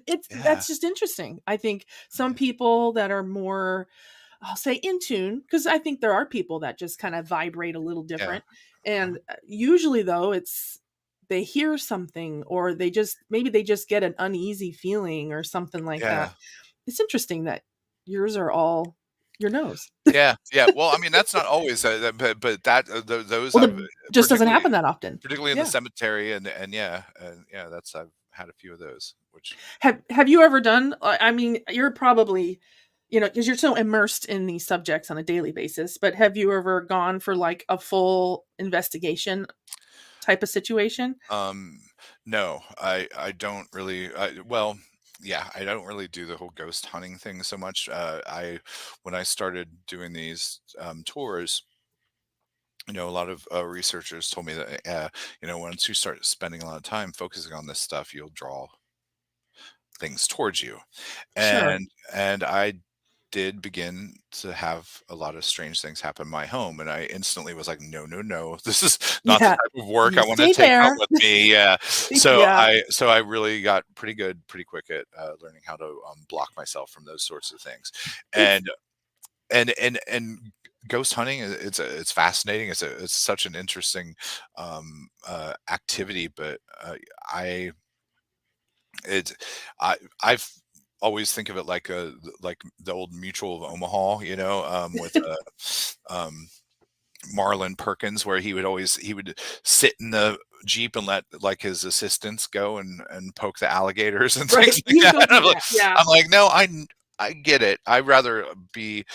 it's Yeah. that's just interesting. I think some people that are more, I'll say, in tune, because I think there are people that just kind of vibrate a little Yeah. different. Uh-huh. And usually though, it's they hear something or they just maybe they just get an uneasy feeling or something like that. Yeah. It's interesting that yours are all your nose. Yeah, yeah. Well, I mean, that's not always, but that those Well, I've it just doesn't particularly happen that often. particularly in the Yeah. cemetery, and yeah, that's I've had a few of those, which Have you ever done, I mean, you're probably, because you're so immersed in these subjects on a daily basis, but have you ever gone for like a full investigation type of situation? um no, I don't really, well, yeah, I don't really do the whole ghost hunting thing so much. I When I started doing these tours, a lot of researchers told me that once you start spending a lot of time focusing on this stuff, you'll draw things towards you. Sure. And I did begin to have a lot of strange things happen in my home, and I instantly was like, "No, no, no, this is not the Yeah. type of work You I wanna stay take out there. with me." Yeah. Yeah. So I really got pretty good pretty quick at, learning how to, block myself from those sorts of things. It's And ghost hunting, it's fascinating. It's such an interesting, activity, but, I it's I've always think of it like the old Mutual of Omaha, with um, Marlon Perkins, where he would sit in the Jeep and let like his assistants go and poke the alligators and things right. like You that. go do that. Yeah. I'm like, no, I get it. I'd rather be.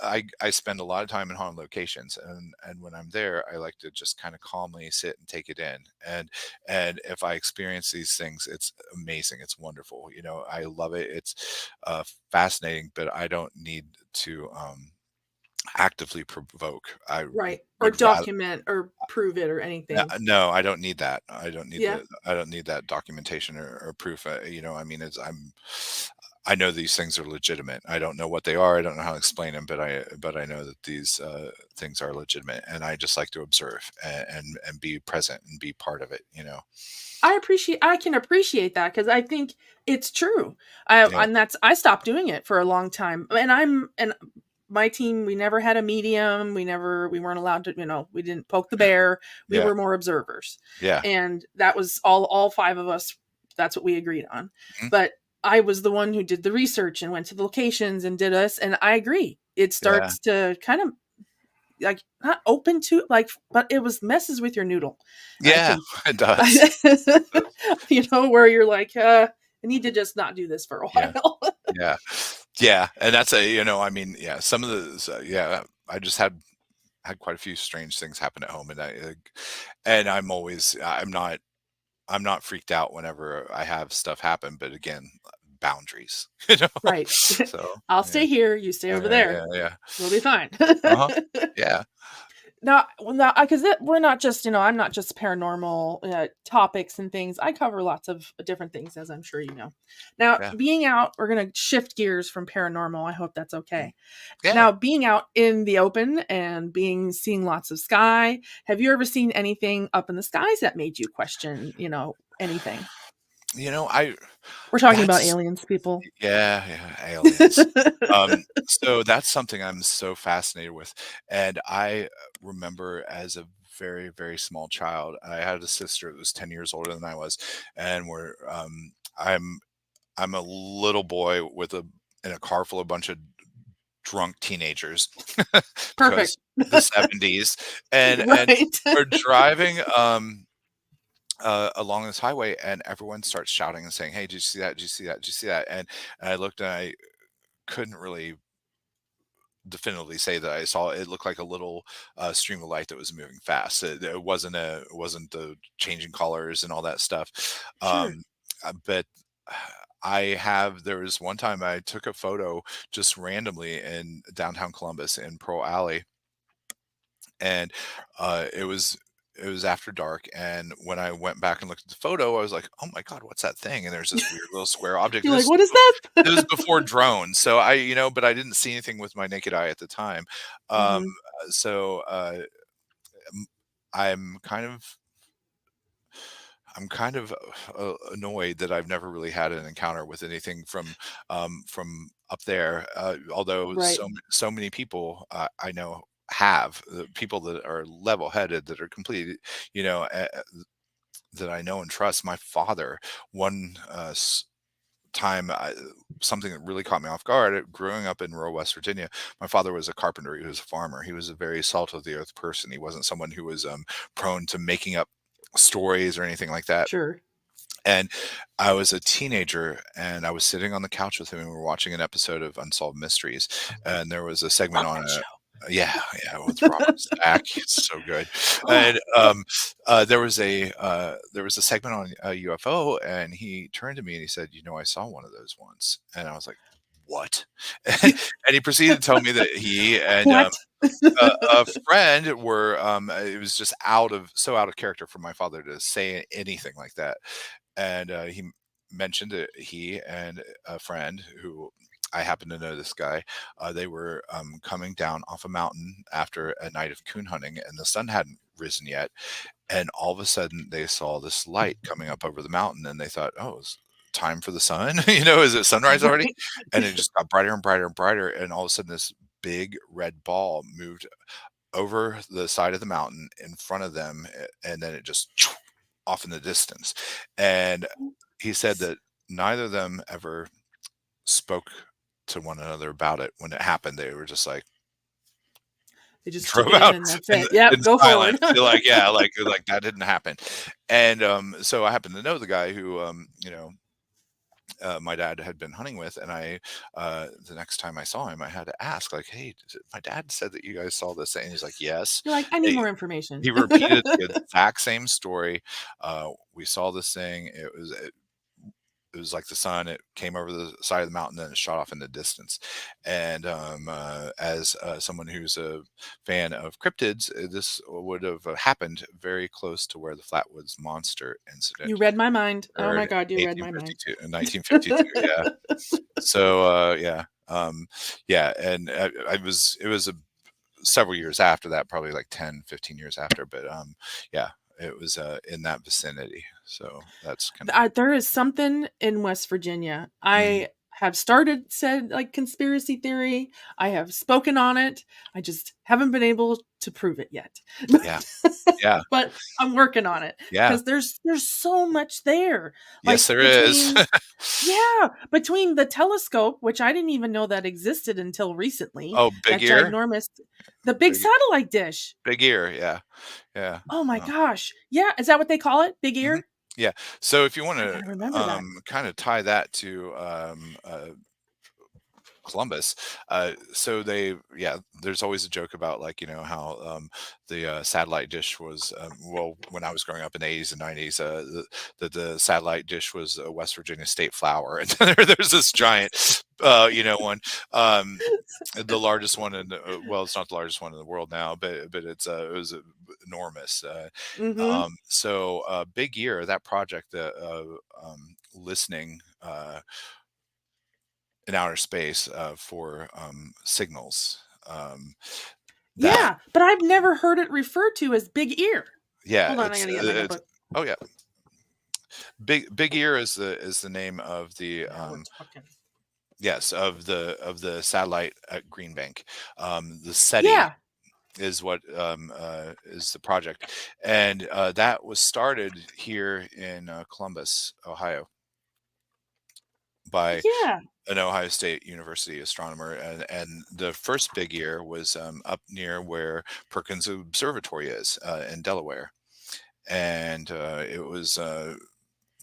I spend a lot of time in haunted locations, and when I'm there, I like to just kind of calmly sit and take it in. And if I experience these things, it's amazing. It's wonderful. I love it. It's fascinating, but I don't need to actively provoke. I Right. Or would rather. document or prove it or anything. No, I don't need that. Yeah. I don't need that documentation or proof. I mean, I know these things are legitimate. I don't know what they are. I don't know how to explain them, but I know that these things are legitimate, and I just like to observe and be present and be part of it. I can appreciate that because I think it's true. Yeah, I stopped doing it for a long time. And my team, we never had a medium. We weren't allowed to, we didn't poke the bear. We yeah, were more observers. yeah. And that was all five of us. That's what we agreed on. Mhm. But I was the one who did the research and went to the locations and did us. And I agree. It Yeah, starts to kind of like not open to like, but it was messes with your noodle. I yeah. think, It does. It does. where you're like, I need to just not do this for a Yeah, while. yeah, yeah. And that's I mean, yeah. Some of the yeah. I just had quite a few strange things happen at home, and I'm not freaked out whenever I have stuff happen, but again, boundaries, Right. So, I'll yeah, stay here. You stay over yeah, there. yeah, yeah. We'll be fine. Uh-huh. Yeah, Now, because we're not just, I'm not just paranormal topics and things. I cover lots of different things, as I'm sure you know. Now, yeah, being out, we're going to shift gears from paranormal. I hope that's mm, okay. yeah. Now, being out in the open and seeing lots of sky, have you ever seen anything up in the skies that made you question, anything? I We're talking about that's aliens, people. Yeah, yeah, aliens. So that's something I'm so fascinated with, and I remember as a very, very small child. I had a sister that was 10 years older than I was, and I'm I'm a little boy with a in a car full of a bunch of drunk teenagers Perfect. because the 70s, and Right. we're driving, along this highway, and everyone starts shouting and saying, "Hey, did you see that? Did you see that? Did you see that?" And I looked, and I couldn't really definitively say that I saw it. It looked like a little stream of light that was moving fast. It wasn't the changing colors and all that stuff. Sure. But there was one time I took a photo just randomly in downtown Columbus in Pearl Alley, and it was after dark. And when I went back and looked at the photo, I was like, "Oh my god, what's that thing?" And there's this weird little square object. You're like, what is that? It was before drones, so but I didn't see anything with my naked eye at the time. Um, Hmm. so m- I'm kind of I'm kind of annoyed that I've never really had an encounter with anything from up there. Although Right. so many people I know have people that are level headed, that are complete, you know, uh, that I know and trust. My father, one time something that really caught me off guard, growing up in rural West Virginia. My father was a carpenter. He was a farmer. He was a very salt of the earth person. He wasn't someone who was prone to making up stories or anything like that. Sure. And I was a teenager, and I was sitting on the couch with him, and we were watching an episode of Unsolved Mysteries, and there was a segment Love on that a show. yeah, yeah, with Robert Stack. It's so good. Oh, And there was a segment on a UFO, and he turned to me and he said, "I saw one of those once." And I was like, "What?" And he proceeded to tell me that he and what? a friend were it was just out of character for my father to say anything like that. And he mentioned that he and a friend who I happen to know this guy, they were coming down off a mountain after a night of coon hunting, and the sun hadn't risen yet. And all of a sudden, they saw this light coming up over the mountain, and they thought, "Oh, it's time for the sun." Is it sunrise already? Right. And it just got brighter and brighter and brighter, and all of a sudden, this big red ball moved over the side of the mountain in front of them, and then it just off in the distance. And he said that neither of them ever spoke to one another about it when it happened. They were just like They just took drove it in out and that's in it. Yep, in go forward. silence. They're like, yeah, like that didn't happen. And so I happen to know the guy who my dad had been hunting with, and the next time I saw him, I had to ask, like, "Hey, my dad said that you guys saw this thing." And he's like, "Yes." You're like, I need more information. He repeated the exact same story. We saw this thing. It was like the sun. It came over the side of the mountain, then it shot off in the distance. And as someone who's a fan of cryptids, this would have happened very close to where the Flatwoods Monster You incident read my mind. Oh my occurred god, you read my mind. 1852, in 1952. Yeah. So yeah, yeah, and it was several years after that, probably like 10, 15 years after, but yeah, it was in that vicinity. So that's kind of There is something in West Virginia. mm, I have said like conspiracy theory. I have spoken on it. I just haven't been able to prove it yet. yeah, yeah, But I'm working on it yeah. because there's so much there. Yes, Like there is. between the telescope, which I didn't even know that existed until recently, Oh, big that ear, ginormous the big big satellite dish. big ear. Yeah, yeah. Oh my Oh, gosh. Yeah, is that what they call it? Big mhm. ear? Yeah. So if you want I to gotta remember that. kind of tie that to Columbus. There's always a joke about, like, how the satellite dish was, well, when I was growing up in the 80s and 90s, the satellite dish was a West Virginia state flower. And there's this giant, one, the largest one well, it's not the largest one in the world now, but it was enormous. Mhm. Big Ear, that project, the listening in outer space for signals. That Yeah, but I've never heard it referred to as big ear. yeah, Hold on, I gotta get my it's notebook. oh yeah, Big Ear is the name of the Now we're talking. yes, of the satellite at Green Bank. The SETI Yeah, is what is the project, and that was started here in Columbus, Ohio, by Yeah. an Ohio State University astronomer, and the first big year was up near where Perkins Observatory is in Delaware, and it was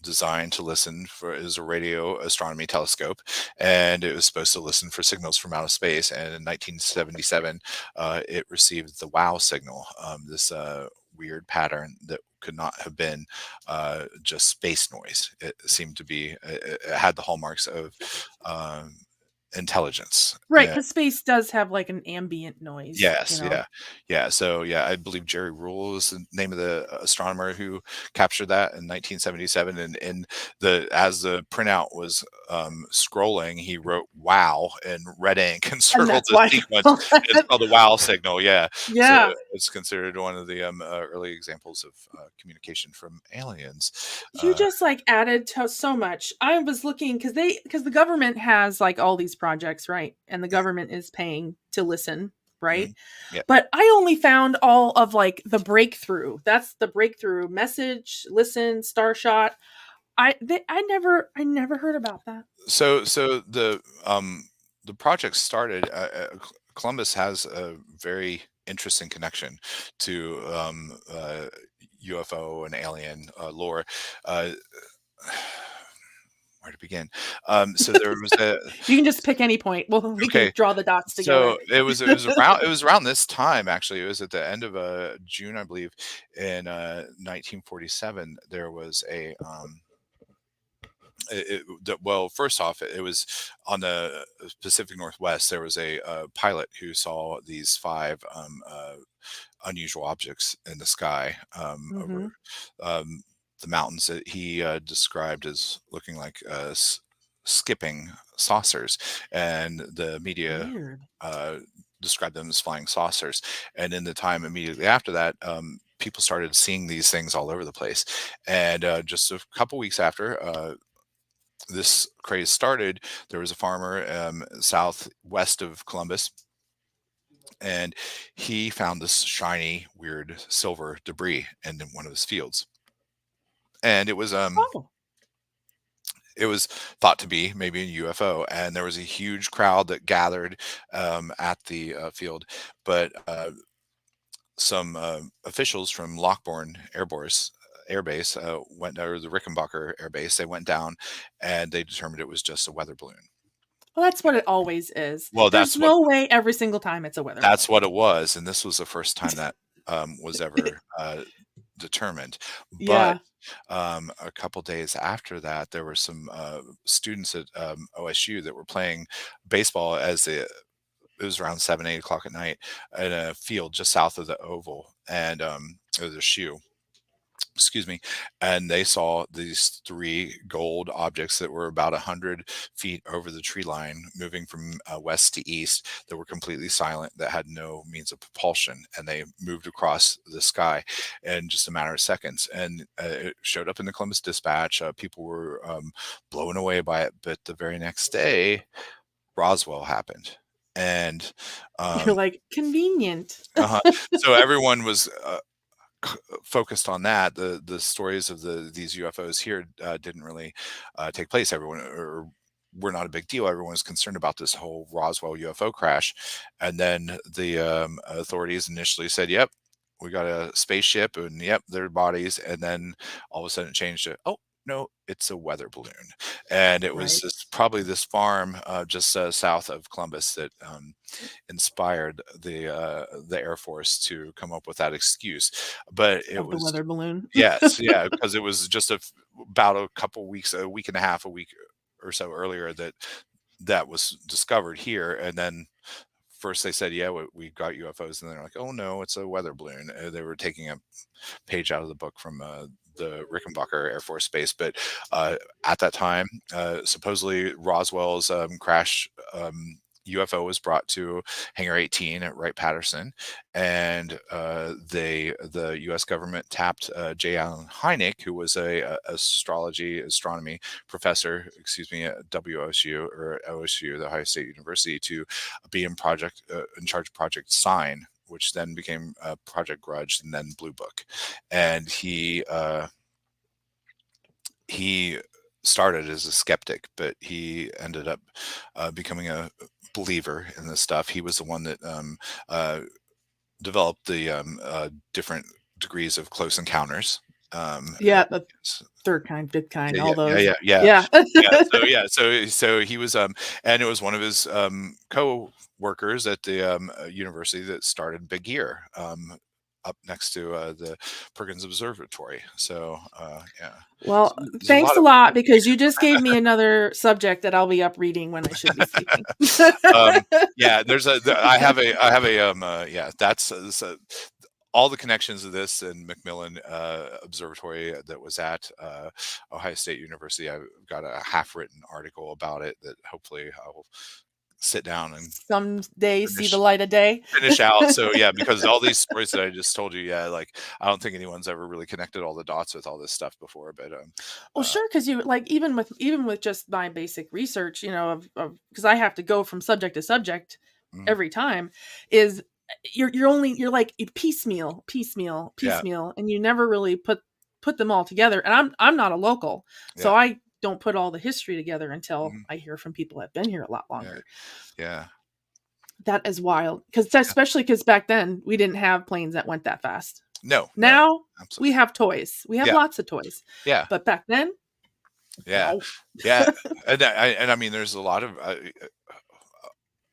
designed to listen for is a radio astronomy telescope, and it was supposed to listen for signals from outer space. And in 1977, it received the wow signal, this weird pattern that could not have been just space noise. It seemed to be it had the hallmarks of um, intelligence. Right, because space does have, like, an ambient noise, you Yes, know? yeah. Yeah, so, yeah, I believe Jerry Rule is the name of the astronomer who captured that in 1977, and the as the printout was, scrolling, he wrote "wow" in red ink and And circled that's the why sequence. It's called the wow signal, yeah. So, Yeah. it's considered one of the, early examples of, communication from aliens. You Uh just, like, added to so much. I was looking because the government has, like, all these projects, right? And the government is paying to listen, right? Mhm. Yep. But I only found all of, like, the breakthrough. That's the breakthrough message, listen, starshot. I never heard about that. So the project started. Columbus has a very interesting connection to UFO and alien lore. Uh, where to begin? So there was a You can just pick any point. Well, we can okay. draw the dots together. So it was around this time actually. It was at the end of June, I believe, in 1947. There was a well, first off, it was on the Pacific Northwest. There was a pilot who saw these five unusual objects in the sky over Mhm. um, the mountains that he described as looking like skipping saucers, and the media Weird. uh, described them as flying saucers. And in the time immediately after that, people started seeing these things all over the place. And just a couple weeks after, this craze started, there was a farmer southwest of Columbus, and he found this shiny, weird silver debris in one of his fields. And Oh. it was thought to be maybe a UFO, and there was a huge crowd that gathered at the field. But some officials from Lockbourne Air Base went, or the Rickenbacker Air Base. They went down, and they determined it was just a weather balloon. Well, that's what it always is. Well, There's no way every single time it's a weather that's balloon. what it was, and this was the first time that was ever determined. But Yeah. a couple days after that, there were some students at OSU that were playing baseball it was around 7, 8 o'clock at night in a field just south of the oval, and it was a shoe. Excuse me. And they saw these three gold objects that were about 100 feet over the tree line, moving from west to east, that were completely silent, that had no means of propulsion, and they moved across the sky in just a matter of seconds. And it showed up in the Columbus Dispatch. People were blown away by it. But the very next day, Roswell happened. And You're um, like, "Convenient." uh so everyone was focused on that. The stories of these UFOs here didn't really take place. Everyone, or were not a big deal. Everyone was concerned about this whole Roswell UFO crash, and then the authorities initially said, "Yep, we got a spaceship, and yep, their bodies," and then all of a sudden it changed to, "Oh." No, it's a weather balloon, and it was Right. probably this farm just south of Columbus that inspired the Air Force to come up with that excuse. But it Of the was weather balloon. yes, yeah, because it was just about a couple weeks, a week and a half, a week or so earlier that that was discovered here, and then first they said, "Yeah, we got UFOs," and they're like, "Oh no, it's a weather balloon." They were taking a page out of the book from the Rickenbacker Air Force Base. But at that time, supposedly Roswell's crash. UFO was brought to Hangar 18 at Wright-Patterson, and the U.S. government tapped J. Allen Hynek, who was a astronomy professor, excuse me, at OSU, the Ohio State University, to be in charge of Project Sign. which then became Project Grudge and then Blue Book. And he started as a skeptic, but he ended up becoming a believer in this stuff. He was the one that developed the different degrees of close encounters. Yeah, the third kind, fifth kind, Yeah, all yeah, those. yeah, yeah, Yeah. yeah. So he was, and it was one of his co-workers at the university that started Big Ear, up next to the Perkins Observatory. So yeah, Well, so there's a thanks lot a of lot because you just gave me another subject that I'll be up reading when I should be sleeping. yeah. I have a yeah. That's so, all the connections of this and Macmillan Observatory that was at Ohio State University. I've got a half-written article about it that hopefully I will sit down and Someday see the finish light of day. finish out. So yeah, because all these stories that I just told you, yeah, like I don't think anyone's ever really connected all the dots with all this stuff before. But Well, sure, because you like even with just my basic research, of because I have to go from subject to subject mhm, every time, is you're like piecemeal, piecemeal, yeah, piecemeal, and you never really put them all together. And I'm not a local, so yeah, I don't put all the history together until mhm, I hear from people that've been here a lot yeah, longer. yeah, That is wild, because yeah. especially because back then we didn't have planes that went that fast. No, no, Now we absolutely, have toys. We have yeah, lots of toys, yeah, but back then, yeah, no. yeah. And I mean, there's a lot of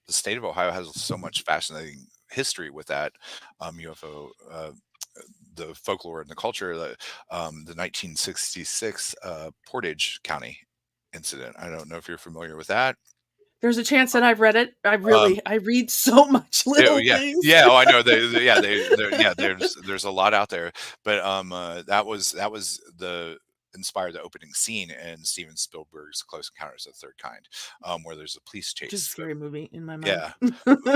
the state of Ohio has so much fascinating history with that UFO, the folklore and the culture. The 1966 Portage County incident. I don't know if you're familiar with that. There's a chance that I've read it. Um, I read so much little yeah, things. yeah. Oh, I know. Yeah, yeah. There's a lot out there, but that was the inspired the opening scene in Steven Spielberg's Close Encounters of the Third Kind, where there's a police Which is a chase. scary movie in my mind. Yeah,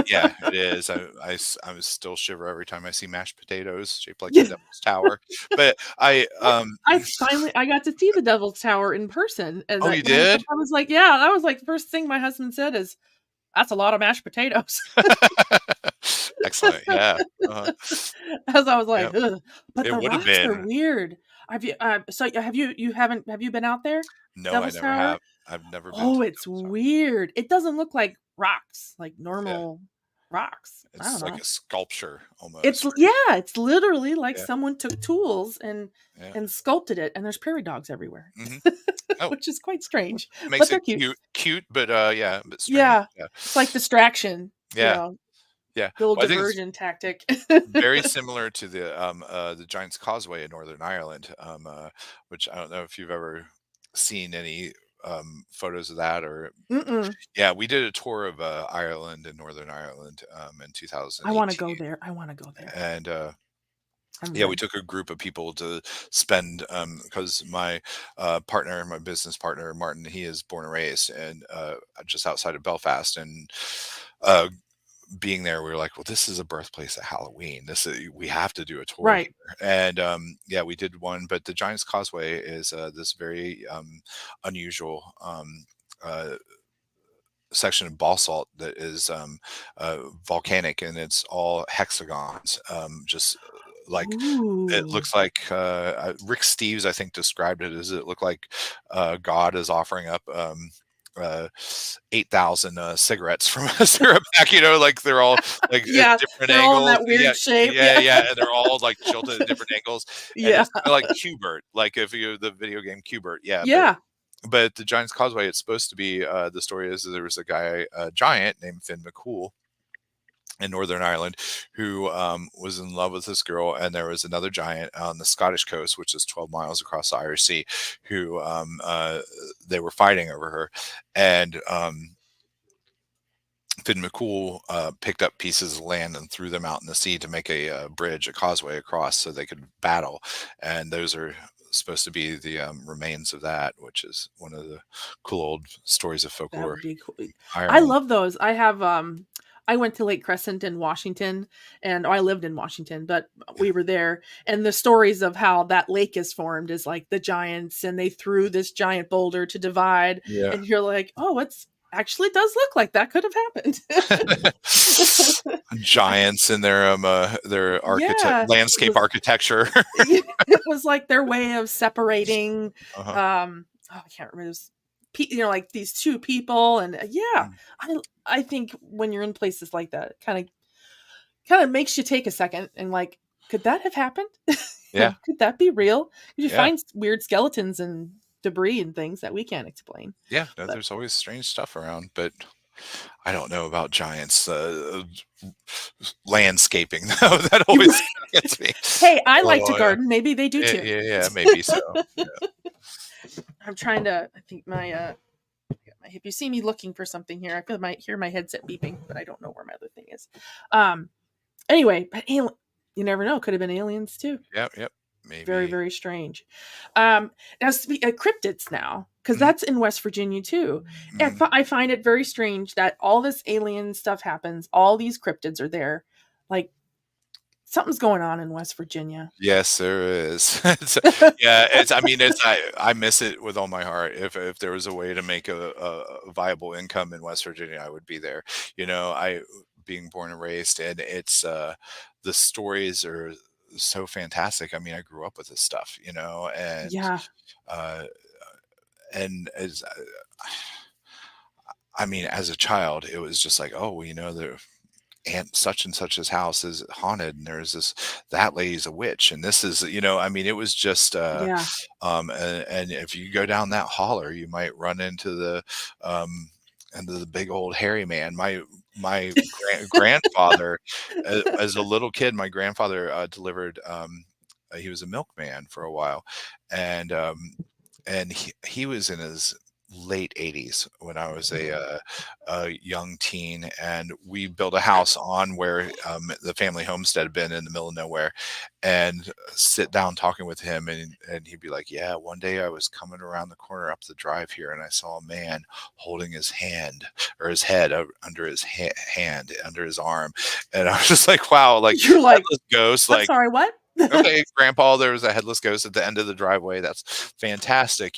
yeah, it is. I still shiver every time I see mashed potatoes shaped like the Yeah. Devil's Tower. But I got to see the Devil's Tower in person, and oh, I you when did? I was like, yeah, that was like the first thing my husband said is, "That's a lot of mashed potatoes." Excellent. Yeah. Uh-huh. As I was Yeah. like, ugh. But It the would have rocks are been. weird. So have you been out there? No, I Devil's never Tower? have. I've never been Oh, to it's Devil's Tower. weird. It doesn't look like rocks, like Yeah. normal rocks. I don't It's like know. a sculpture It's almost. yeah, it's literally like Yeah. someone took tools Yeah. and sculpted it, and there's prairie dogs everywhere, Mhm. Oh, which is quite strange, but makes they're it cute. cute, but yeah, but strange. Yeah, Yeah. it's like distraction, Yeah. Yeah. little Well, I think it's diversion tactic. very similar to the Giant's Causeway in Northern Ireland, which I don't know if you've ever seen any photos of that or Mm-mm. yeah, we did a tour of Ireland and Northern Ireland in I want to go 2018, there. I want to go there. and I'm yeah, we good. took a group of people to spend because my partner, my business partner Martin, he is born and raised and just outside of Belfast, and uh, being there, we were like, well, this is a birthplace of Halloween. This is we have to do a tour Right. here, and yeah, we did one. But the Giant's Causeway is this very unusual. Uh, Section of basalt that is volcanic, and it's all hexagons, just like it Ooh. looks like Rick Steves, I think, described it as it looked like God is offering up 8,000 cigarettes from a syrup pack, like they're all like at Yeah, different they're all in angles. that Yeah, weird shape. yeah, Yeah. yeah. And they're all like tilted at different angles. And Yeah. it's kind of like Qbert, like if you the video game Qbert. Yeah, Yeah. but the Giant's Causeway, it's supposed to be the story is there was a guy, a giant named Finn McCool in Northern Ireland who was in love with this girl, and there was another giant on the Scottish coast, which is 12 miles across the Irish Sea, who they were fighting over her, and Finn McCool picked up pieces of land and threw them out in the sea to make a bridge, a causeway across, so they could battle. And those are supposed to be the remains of that, which is one of the cool old stories of That folklore. would be cool. I Ireland. love those. I went to Lake Crescent in Washington, and I lived in Washington, but Yeah. we were there, and the stories of how that lake is formed is like the giants, and they threw this giant boulder to divide, Yeah. and you're like, "Oh, it's actually does look like that could have happened. Giants in their Yeah, it landscape was architecture. it was like their way of separating, Uh-huh. oh, I can't remember, this like these two people, and yeah, Mm. I think when you're in places like that, it kinda makes you take a second and, like, could that have happened? Yeah, Could that be real? You yeah, find weird skeletons and debris and things that we can't explain, yeah, no, but there's always strange stuff around, but I don't know about giants, landscaping, though, that you always gets me. Hey, I like to Oh, yeah. garden, maybe they do too. Yeah, yeah, maybe so. Yeah. I'm trying to I think I got my hip. You see me looking for something here. I feel hear my headset beeping, but I don't know where my other thing is. Um anyway, but you never know, could have been aliens too. Yep, yep, Very, maybe. very strange. Now cryptids now, because Mhm, that's in West Virginia too. mhm. I find it very strange that all this alien stuff happens. All these cryptids are there. Like something's going on in West Virginia. Yes, there is. It's yeah, I mean, I miss it with all my heart. If there was a way to make a viable income in West Virginia, I would be there. I being born and raised, and the stories are so fantastic. I mean, I grew up with this stuff, Yeah, uh, and I mean, as a child, it was just like, "Oh, well, the aunt such and such's house is haunted, and there's that lady's a witch, and this is," I mean, it was just, yeah. and if you go down that holler, you might run um, into the big old hairy man. My grandfather, as a little kid, my grandfather, delivered, he was a milkman for a while, and, he was in his late 80s when I was a young teen, and we built a house on where the family homestead had been in the middle of nowhere, and sit down talking with him, and he'd be like, "Yeah, one day I was coming around the corner up the drive here, and I saw a man holding his hand or his head under his hand under his arm," and I was just like, "Wow, like You're like, headless ghost, I'm like." sorry, what? Okay, grandpa, there was a headless ghost at the end of the driveway. That's fantastic.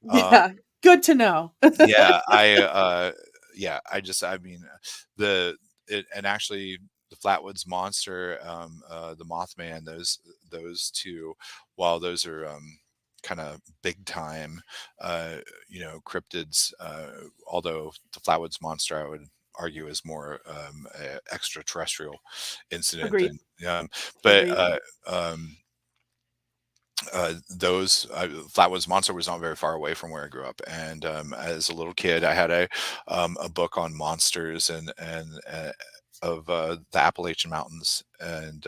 Uh, Yeah, good to know. yeah, I mean, the and actually the Flatwoods Monster, the Mothman, those two, while those are kind of big time, cryptids. Although the Flatwoods Monster, I would argue, is more extraterrestrial incident Agreed. than, but Agreed. um, those Flatwoods Monster was not very far away from where I grew up, and as a little kid, I had a book on monsters and of the Appalachian Mountains, and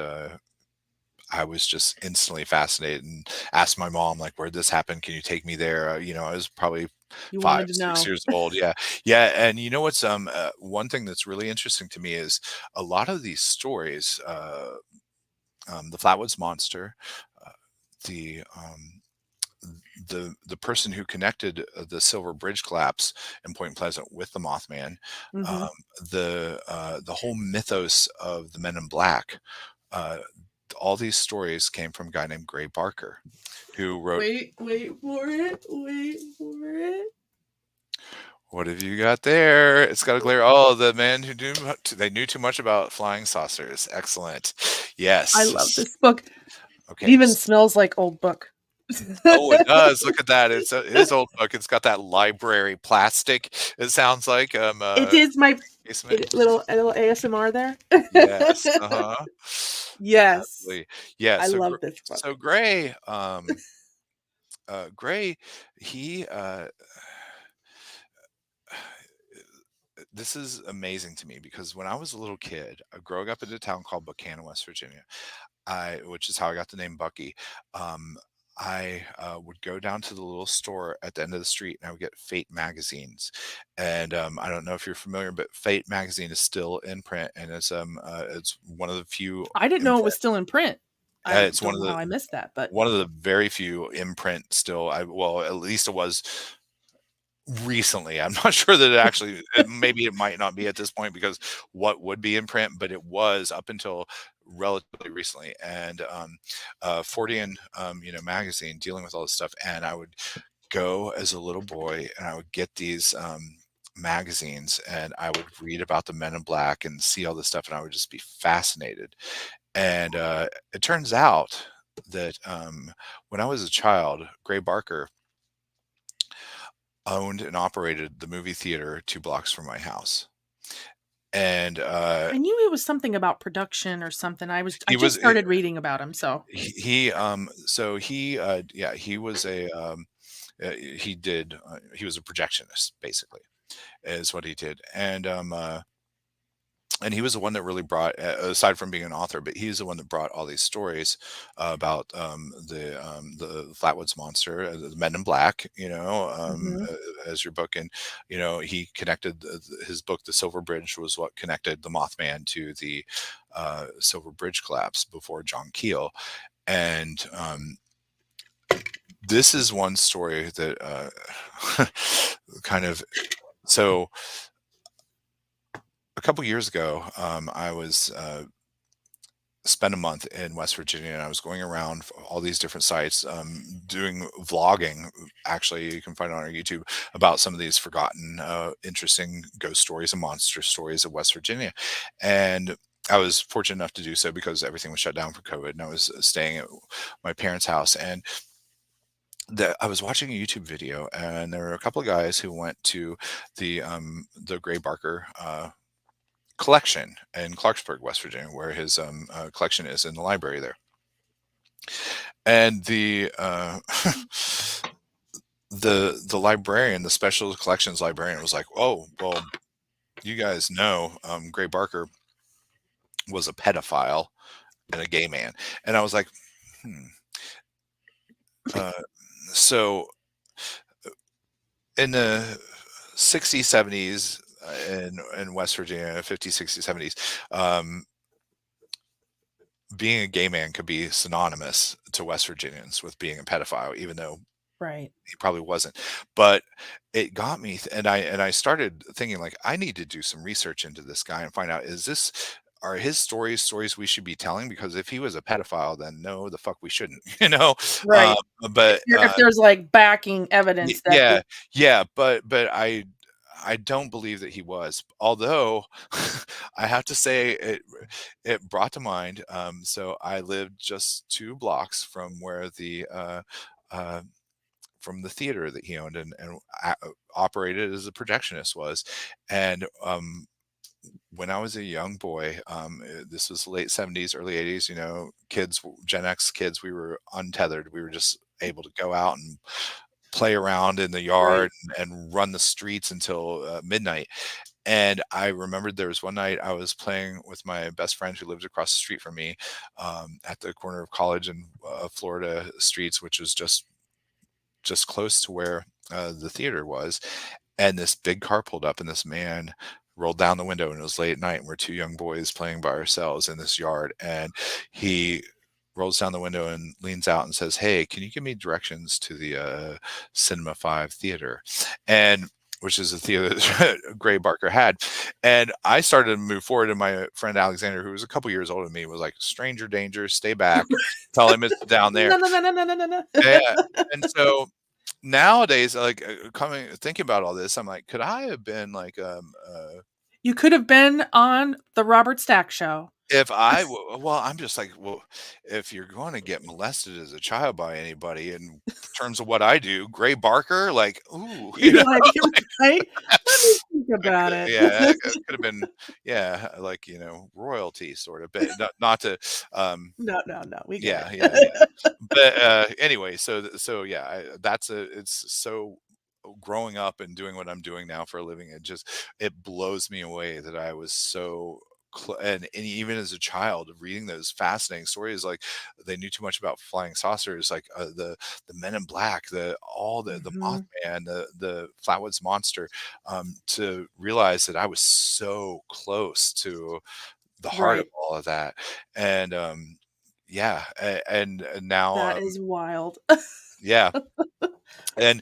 I was just instantly fascinated and asked my mom, like, "Where'd this happen? Can you take me there?" I was probably You five, wanted to six know. years old. Yeah, yeah, and you know what's one thing that's really interesting to me is a lot of these stories. The Flatwoods Monster, uh, the the person who connected the Silver Bridge collapse in Point Pleasant with the Mothman, um, Mhm. the whole mythos of the Men in Black, uh, all these stories came from a guy named Gray Barker, who wrote. Wait for it, wait for it. What have you got there? It's got a glare. Oh, the man who they knew too much about flying saucers. Excellent. I love Yes. this book. It Okay. even smells like old book. Oh, it does. Look at that. It is old book. It's got that library plastic. It sounds like It is my basement. little ASMR there. Yes. Uh-huh. Yes. Absolutely. Yeah. I So love this book. Gray, Gray, he this is amazing to me because when I was a little kid, growing up in a town called Buchanan, West Virginia, which is how I got the name Bucky. Um, I would go down to the little store at the end of the street, and I would get Fate magazines. And I don't know if you're familiar, but Fate magazine is still in print, and it's one of the few I didn't in know it was print. still in print. I It's don't know how I missed that, but one of the very few in print still. Well, at least it was recently. I'm not sure that maybe it might not be at this point because what would be in print, but it was up until relatively recently. And Fortean, magazine dealing with all this stuff. And I would go as a little boy and I would get these. magazines, and I would read about the Men in Black and see all this stuff, and I would just be fascinated. And it turns out that when I was a child, Gray Barker owned and operated the movie theater 2 blocks from my house. And I knew it was something about production or something. I he just was started reading about him, so so he yeah, he was a he was a projectionist, basically, is what he did. And he was the one that really brought, aside from being an author, but he's the one that brought all these stories about the Flatwoods Monster, the Men in Black, mhm, as your book. And he connected his book, The Silver Bridge, was what connected the Mothman to the Silver Bridge collapse before John Keel. And this is one story that kind of so a couple years ago, I was spent a month in West Virginia, and I was going around all these different sites, doing vlogging. Actually, you can find it on our YouTube about some of these forgotten, interesting ghost stories and monster stories of West Virginia. And I was fortunate enough to do so because everything was shut down for COVID, and I was staying at my parents' house. And I was watching a YouTube video, and there were a couple of guys who went to the Gray Barker collection in Clarksburg, West Virginia, where his collection is in the library there. And the librarian, the special collections librarian, was like, "Oh, well, you guys know Gray Barker was a pedophile and a gay man." And I was like, "Hmm." Uh, so in the 60s, 70s, in West Virginia, 50s, 60s, 70s, being a gay man could be synonymous to West Virginians with being a pedophile, even though right. he probably wasn't. But it got me, and I started thinking, like, I need to do some research into this guy and find out, are his stories we should be telling? Because if he was a pedophile, then no, the fuck we shouldn't, you know. Uh, Right. but If there's, like, backing evidence that yeah, it yeah, but I don't believe that he was. Although I have to say it brought to mind. So I lived just 2 blocks from where uh, from the theater that he owned and operated as a projectionist was. And when I was a young boy, this was late 70s, early 80s, kids, Gen X kids, we were untethered. We were just able to go out and play around in the right. yard and run the streets until midnight. And I remembered there was one night I was playing with my best friend who lived across the street from me, at the corner of College and Florida streets, which was just close to where the theater was. And this big car pulled up, and this man rolled down the window, and it was late at night, and we're 2 young boys playing by ourselves in this yard. And he rolls down the window and leans out and says, "Hey, can you give me directions to the Cinema 5 theater?" And which is a theater that Gray Barker had. And I started to move forward, and my friend Alexander, who was a couple years older than me, was like, "Stranger danger, stay back. Tell him it's down there." No, no, no, no, no, no, no, no. Yeah. And so nowadays, like, coming thinking about all this, I'm like, could I have been like, You could have been on the Robert Stack Show. if well, I'm just like, well, if you're going to get molested as a child by anybody, in terms of what I do, Gray Barker, like, ooh, You're like, "You're right? Let me think about yeah, it." it could have been, yeah, like, royalty sort of, but not to, um, No, no, no, we get yeah, yeah, yeah. it. But anyway, so yeah, it's so growing up and doing what I'm doing now for a living, it blows me away that I was so and even as a child reading those fascinating stories, like they knew too much about flying saucers, like the Men in Black, the Mhm. Mothman, the Flatwoods Monster, to realize that I was so close to the heart of Right. all of that. And yeah, and now That is wild. yeah, and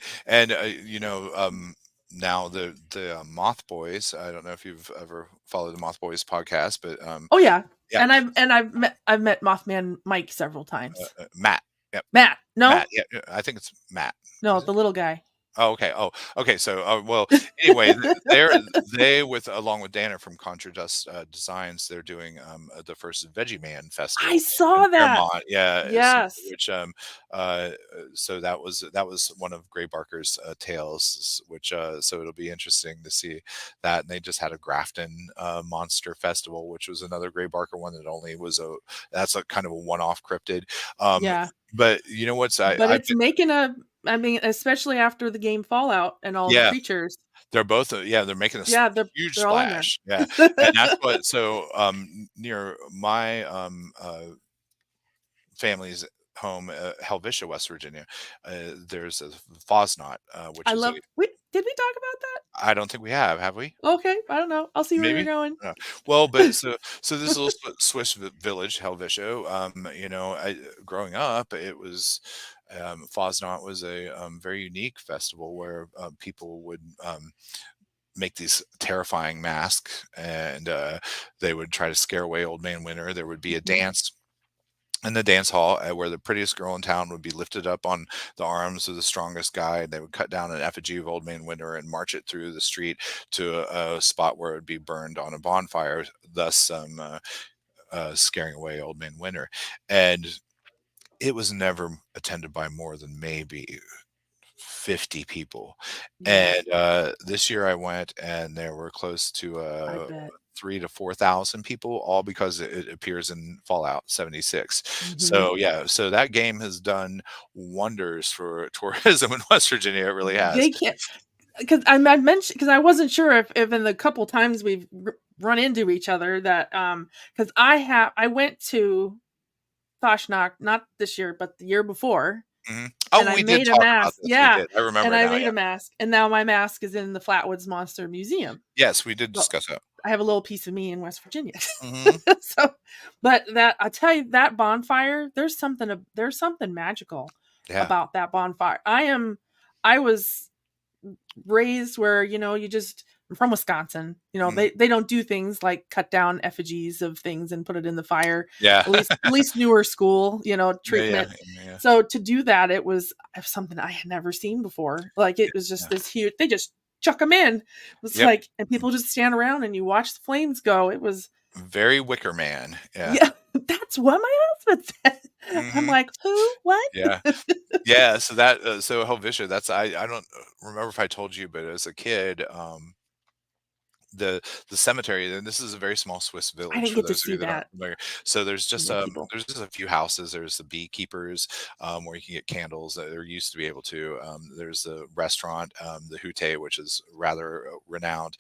now the Moth Boys. I don't know if you've ever followed the Moth Boys podcast, but Oh, yeah. yeah, And I've met Mothman Mike several times. Matt, yep, Matt. Matt, No? yeah, I think it's Matt. No, Is it? the little guy. Oh, okay. Oh, okay. So, well, anyway, they with along with Dana from Contra Dust Designs, they're doing the first Veggie Man I festival in saw that. Fairmont. Yeah, Yes. which so that was one of Gray Barker's tales, which so it'll be interesting to see that. And they just had a Grafton Monster Festival, which was another Gray Barker one that only was that's a kind of a one-off cryptid. Um, Yeah. but you know what's But I've it's making a I mean, especially after the game Fallout and all the yeah. creatures. They're both, yeah, they're making a Yeah, huge they're all in there. splash, yeah, and that's what so, near my, family's home, Helvetia, West Virginia, there's a Fosnaught, which I is a love did we talk about that? I don't think we have we? Okay, I don't know. I'll see where you're Maybe? going. No. Well, but so this little Swiss village, Helvetia, growing up, it was, Fosnaught was a, very unique festival where, people would, make these terrifying masks and they would try to scare away Old Man Winter. There would be a Mhm. dance in the dance hall where the prettiest girl in town would be lifted up on the arms of the strongest guy. And they would cut down an effigy of Old Man Winter and march it through the street to a spot where it would be burned on a bonfire, thus scaring away Old Man Winter. And it was never attended by more than maybe 50 people. Yeah, And, this year I went and there were close to, I bet. 3 to 4,000 people, all because it appears in Fallout 76. Mhm. So, yeah, so that game has done wonders for tourism in West Virginia, it really has. They can't 'cause I mentioned because I wasn't sure if in the couple times we've run into each other that, because I went to Fashnacht, not this year, but the year before, Mhm. and Oh, I we did made a talk about mask. this, we Yeah, did, I and remember I now, made yeah. a mask, and now my mask is in the Flatwoods Monster Museum. Yes, we did So, discuss that. I have a little piece of me in West Virginia. Mhm. So, but that I tell you, that bonfire, there's something magical Yeah. about that bonfire. I was raised where, you just I'm from Wisconsin. Mhm. They don't do things like cut down effigies of things and put it in the fire. Yeah. At least newer school, Yeah, yeah, treatment. yeah, So to do that, it was something I had never seen before. Like it was just yeah. this huge. They just chuck them in. It was Yep. like, and people just stand around and you watch the flames go. It was Very Wicker Man, yeah. yeah. That's what my husband said. I'm Mhm. like, who? What? Yeah. Yeah, so that so Helvetia, that's I don't remember if I told you, but as a kid, the the cemetery, and this is a very small Swiss I village didn't for get to those of see you that aren't that. familiar. So The people. there's just a few houses. There's the beekeepers, where you can get candles. There used to be able to. There's the restaurant, the Hute, which is rather renowned.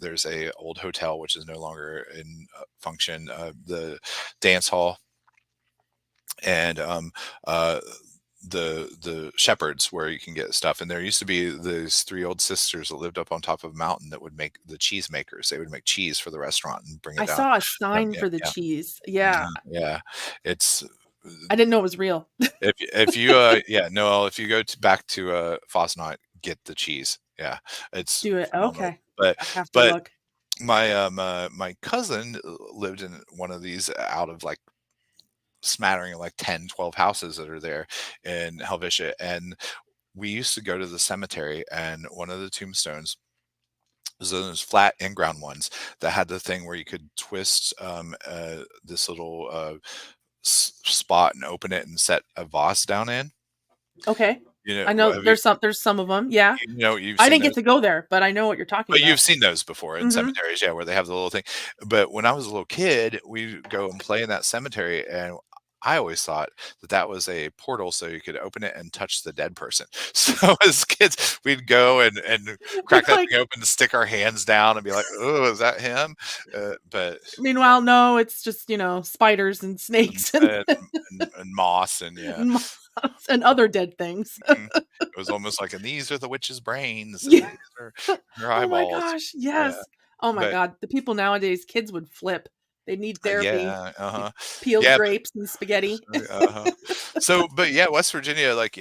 There's a old hotel which is no longer in function. The dance hall and uh, the shepherds where you can get stuff. And there used to be these three old sisters that lived up on top of a mountain that would make the cheese makers. They would make cheese for the restaurant and bring I it down. saw a Down sign yeah, for the yeah, cheese. Yeah. yeah. It's I didn't know it was real. if you yeah Noel, if you go back to Fosnot, get the cheese. Yeah, it's Do it. phenomenal. Okay. But I have to but look. my cousin lived in one of these out of like smattering of like 10, 12 houses that are there in Helvetia. And we used to go to the cemetery, and one of the tombstones was those flat in-ground ones that had the thing where you could twist this little spot and open it and set a vase down in. Okay. You know, I know have you, there's some of them. Yeah. you've I seen didn't get those? to go there, but I know what you're talking But you've about. seen those before in Mhm. cemeteries, yeah, where they have the little thing. But when I was a little kid, we'd go and play in that cemetery, and I always thought that that was a portal so you could open it and touch the dead person. So as kids, we'd go and crack It's that like thing open, stick our hands down, and be like, "Oh, is that him?" But meanwhile, no, it's just, spiders and snakes and and, and moss and yeah, and moths and other dead things. mhm. It was almost like, and these are the witch's brains, and Yeah. these are her Oh my eyeballs. gosh, Yeah, yes. Oh my but god, the people nowadays, kids would flip. They need therapy. yeah, Be uh-huh. peeled Yeah, grapes and spaghetti. uh-huh. So, but yeah, West Virginia, like,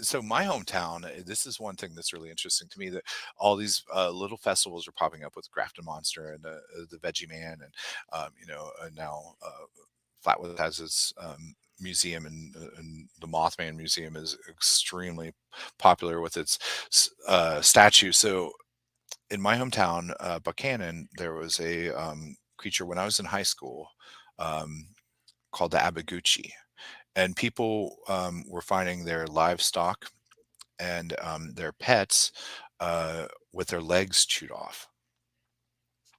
so my hometown, this is one thing that's really interesting to me that all these little festivals are popping up with Grafton Monster and the Veggie Man and, now Flatwood has its museum, and the Mothman Museum is extremely popular with its statue. So in my hometown, Buchanan, there was a creature when I was in high school um, called the Abaguchi, and people were finding their livestock and their pets with their legs chewed off.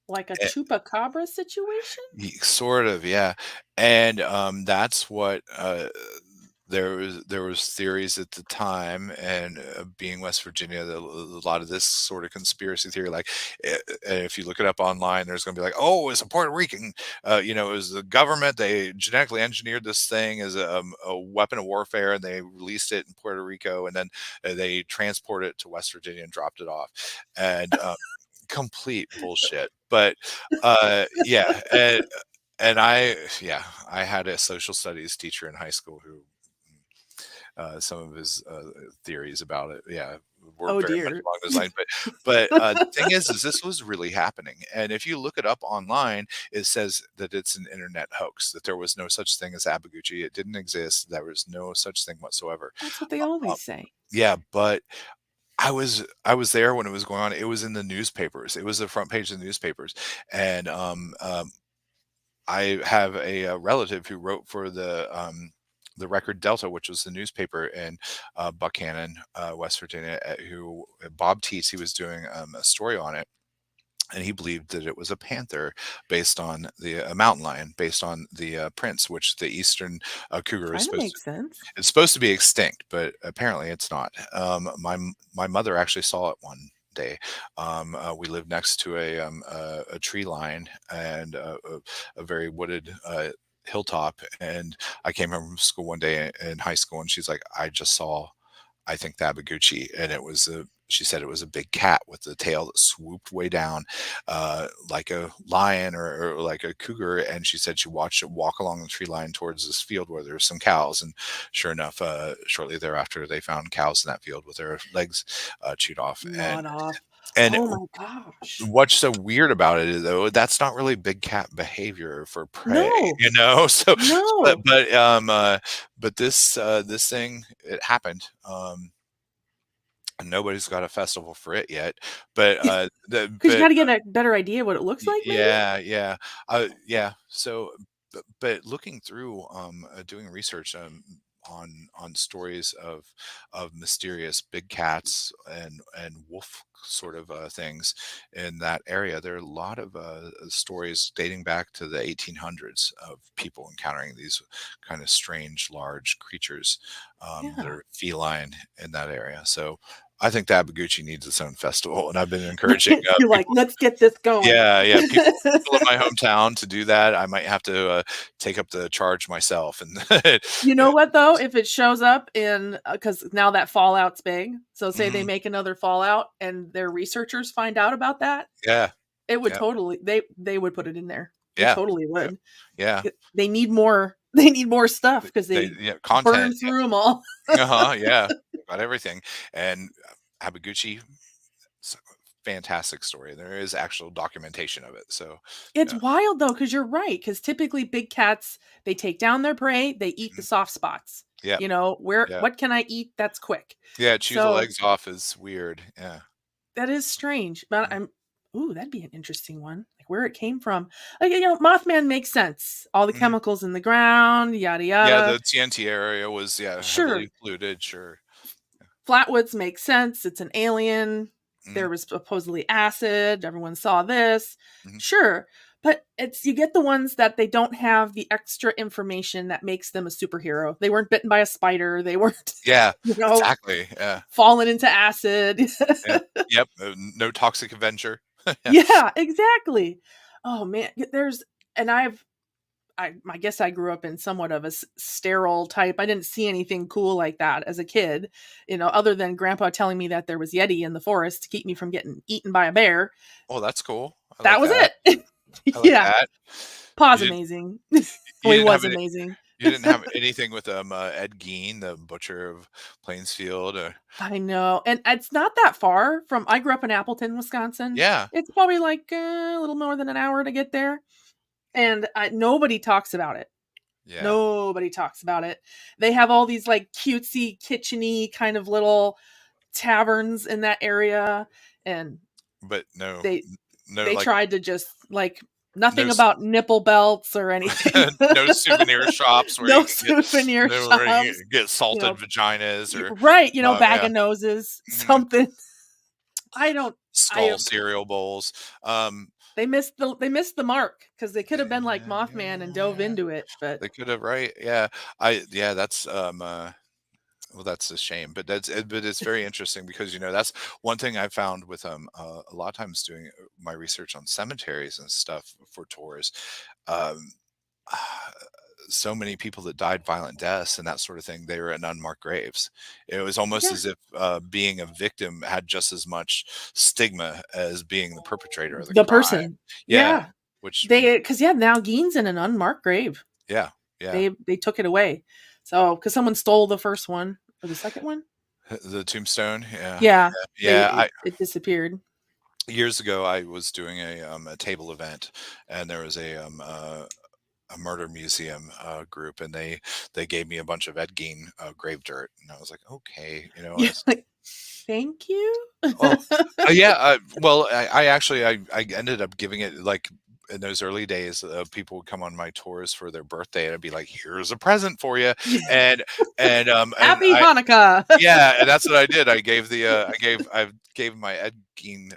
Like a Eh, chupacabra situation? Sort of, yeah, and that's what there was theories at the time, and being West Virginia, a lot of this sort of conspiracy theory, like if you look it up online, there's going to be like, oh, it's a Puerto Rican, it was the government, they genetically engineered this thing as a weapon of warfare, and they released it in Puerto Rico, and then they transported it to West Virginia and dropped it off, and complete bullshit. But yeah, and I had a social studies teacher in high school who some of his theories about it, yeah, were Oh very much dear. along those lines. But the thing is this was really happening, and if you look it up online, it says that it's an internet hoax. That there was no such thing as Abaguchi. It didn't exist. There was no such thing whatsoever. That's what they Um, always say. yeah, but I was there when it was going on. It was in the newspapers. It was the front page of the newspapers, and I have a, relative who wrote for the Record Delta, which was the newspaper in Buchanan, West Virginia. Who Bob Teets, he was doing a story on it, and he believed that it was a panther based on a mountain lion based on the prints, which the eastern cougar is Kind of supposed to makes sense. it's supposed to be extinct, but apparently it's not. My mother actually saw it one day. We lived next to a tree line and a very wooded hilltop, and I came home from school one day in high school, and she's like, "I just saw, I think, the Abaguchi," and it was a. She said it was a big cat with the tail that swooped way down, like a lion or like a cougar. And she said she watched it walk along the tree line towards this field where there were some cows. And sure enough, shortly thereafter, they found cows in that field with their legs chewed off. Gnawed off. And Oh my gosh. what's so weird about it is, though, that's not really big cat behavior for prey, No, So, but no. but um, uh, but this thing, it happened. And nobody's got a festival for it yet, but Because you got to get a better idea what it looks like, maybe? yeah, yeah, yeah. So, but looking through, doing research on stories of mysterious big cats and wolf sort of things in that area, there are a lot of stories dating back to the 1800s of people encountering these kind of strange, large creatures that Yeah. are feline in that area. So. I think the Abaguchi needs its own festival, and I've been encouraging You're like, people. let's get this going. Yeah, yeah, people in my hometown to do that. I might have to, take up the charge myself and You know what though? If it shows up in because now that Fallout's big, so say they Mhm. make another Fallout and their researchers find out about that, Yeah, it would yeah, totally they would put it in there. They yeah, totally yeah, would. yeah. They need more they need more stuff because They they yeah, burn content, through them all. yeah. Uh-huh, yeah, got everything, and Abaguchi, s fantastic story. There is actual documentation of it, so, It's yeah. wild though, because you're right. Because typically big cats, they take down their prey, they eat the Mhm. soft spots. Yep, You know, where yeah. what can I eat that's quick? Yeah, chew the So legs off is weird, yeah. that is strange, but Mhm, I'm ooh, that'd be an interesting one, like where it came from. Like, Mothman makes sense. All the mhm. chemicals in the ground, yada Yeah, yada. the TNT area was, yeah, Sure, heavily polluted, sure. Flatwoods makes sense. It's an alien. Mhm, There was supposedly acid. Everyone saw this. mhm. Sure. But it's you get the ones that they don't have the extra information that makes them a superhero. They weren't bitten by a spider. They weren't, Yeah, you know, exactly, yeah. fallen into acid. Yeah. Yep, no toxic Avenger. Yeah. Yeah, exactly. Oh man, there's and I guess I grew up in somewhat of a sterile type. I didn't see anything cool like that as a kid, other than grandpa telling me that there was Yeti in the forest to keep me from getting eaten by a bear. Oh, that's cool. I That like was that. it. I like Yeah. that. Pa's You didn't amazing. you Well, he didn't have was any amazing. you didn't have anything with, Ed Gein, the butcher of Plainsfield, or I know. And it's not that far from I grew up in Appleton, Wisconsin. yeah. It's probably like a little more than an hour to get there. And nobody talks about it. Yeah, Nobody talks about it. They have all these like cutesy, kitcheny kind of little taverns in that area, and but no, they no, they like tried to just like no, nothing about nipple belts or anything. no souvenir shops where No you can get souvenir no where you shops. get You salted know, vaginas or right, bag yeah, of noses, mhm, something. I don't I skull cereal bowls. they missed the mark because they could have been like Mothman and dove Yeah, into it, but they could have, right? Yeah, yeah, that's well, that's a shame, but but it's very interesting because that's one thing I found with a lot of times doing my research on cemeteries and stuff for tours. Um, so many people that died violent deaths and that sort of thing, they were in unmarked graves. It was almost yeah, as if being a victim had just as much stigma as being the perpetrator of the the crime. person. Yeah, Yeah. which Because yeah, now Gein's in an unmarked grave. yeah, yeah. They took it away. So, because someone stole the first one or the second one? The tombstone, yeah, Yeah, yeah. I it disappeared. years ago I was doing a table event, and there was a murder museum group, and they gave me a bunch of Ed Gein grave dirt, and I was like, okay, Yeah, like, thank you. oh, yeah, well, I actually I ended up giving it, like, in those early days, people would come on my tours for their birthday, and I'd be like, "Here's a present for you," Yeah. and and Happy I Hanukkah. yeah, and that's what I did. I gave my Ed Gein,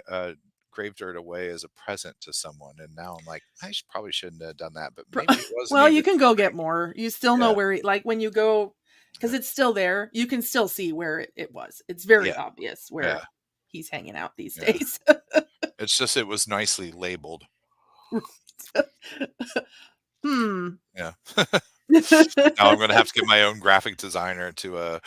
grave dirt away as a present to someone, and now I'm like, probably shouldn't have done that, but maybe it was Well, you needed. can go get more. You still know Yeah, where, like when you go, because yeah, it's still there. You can still see where it was. It's very yeah, obvious yeah, where he's hanging out these yeah. days. It's just it was nicely labeled. Hmm. Yeah. Now I'm gonna have to get my own graphic designer to,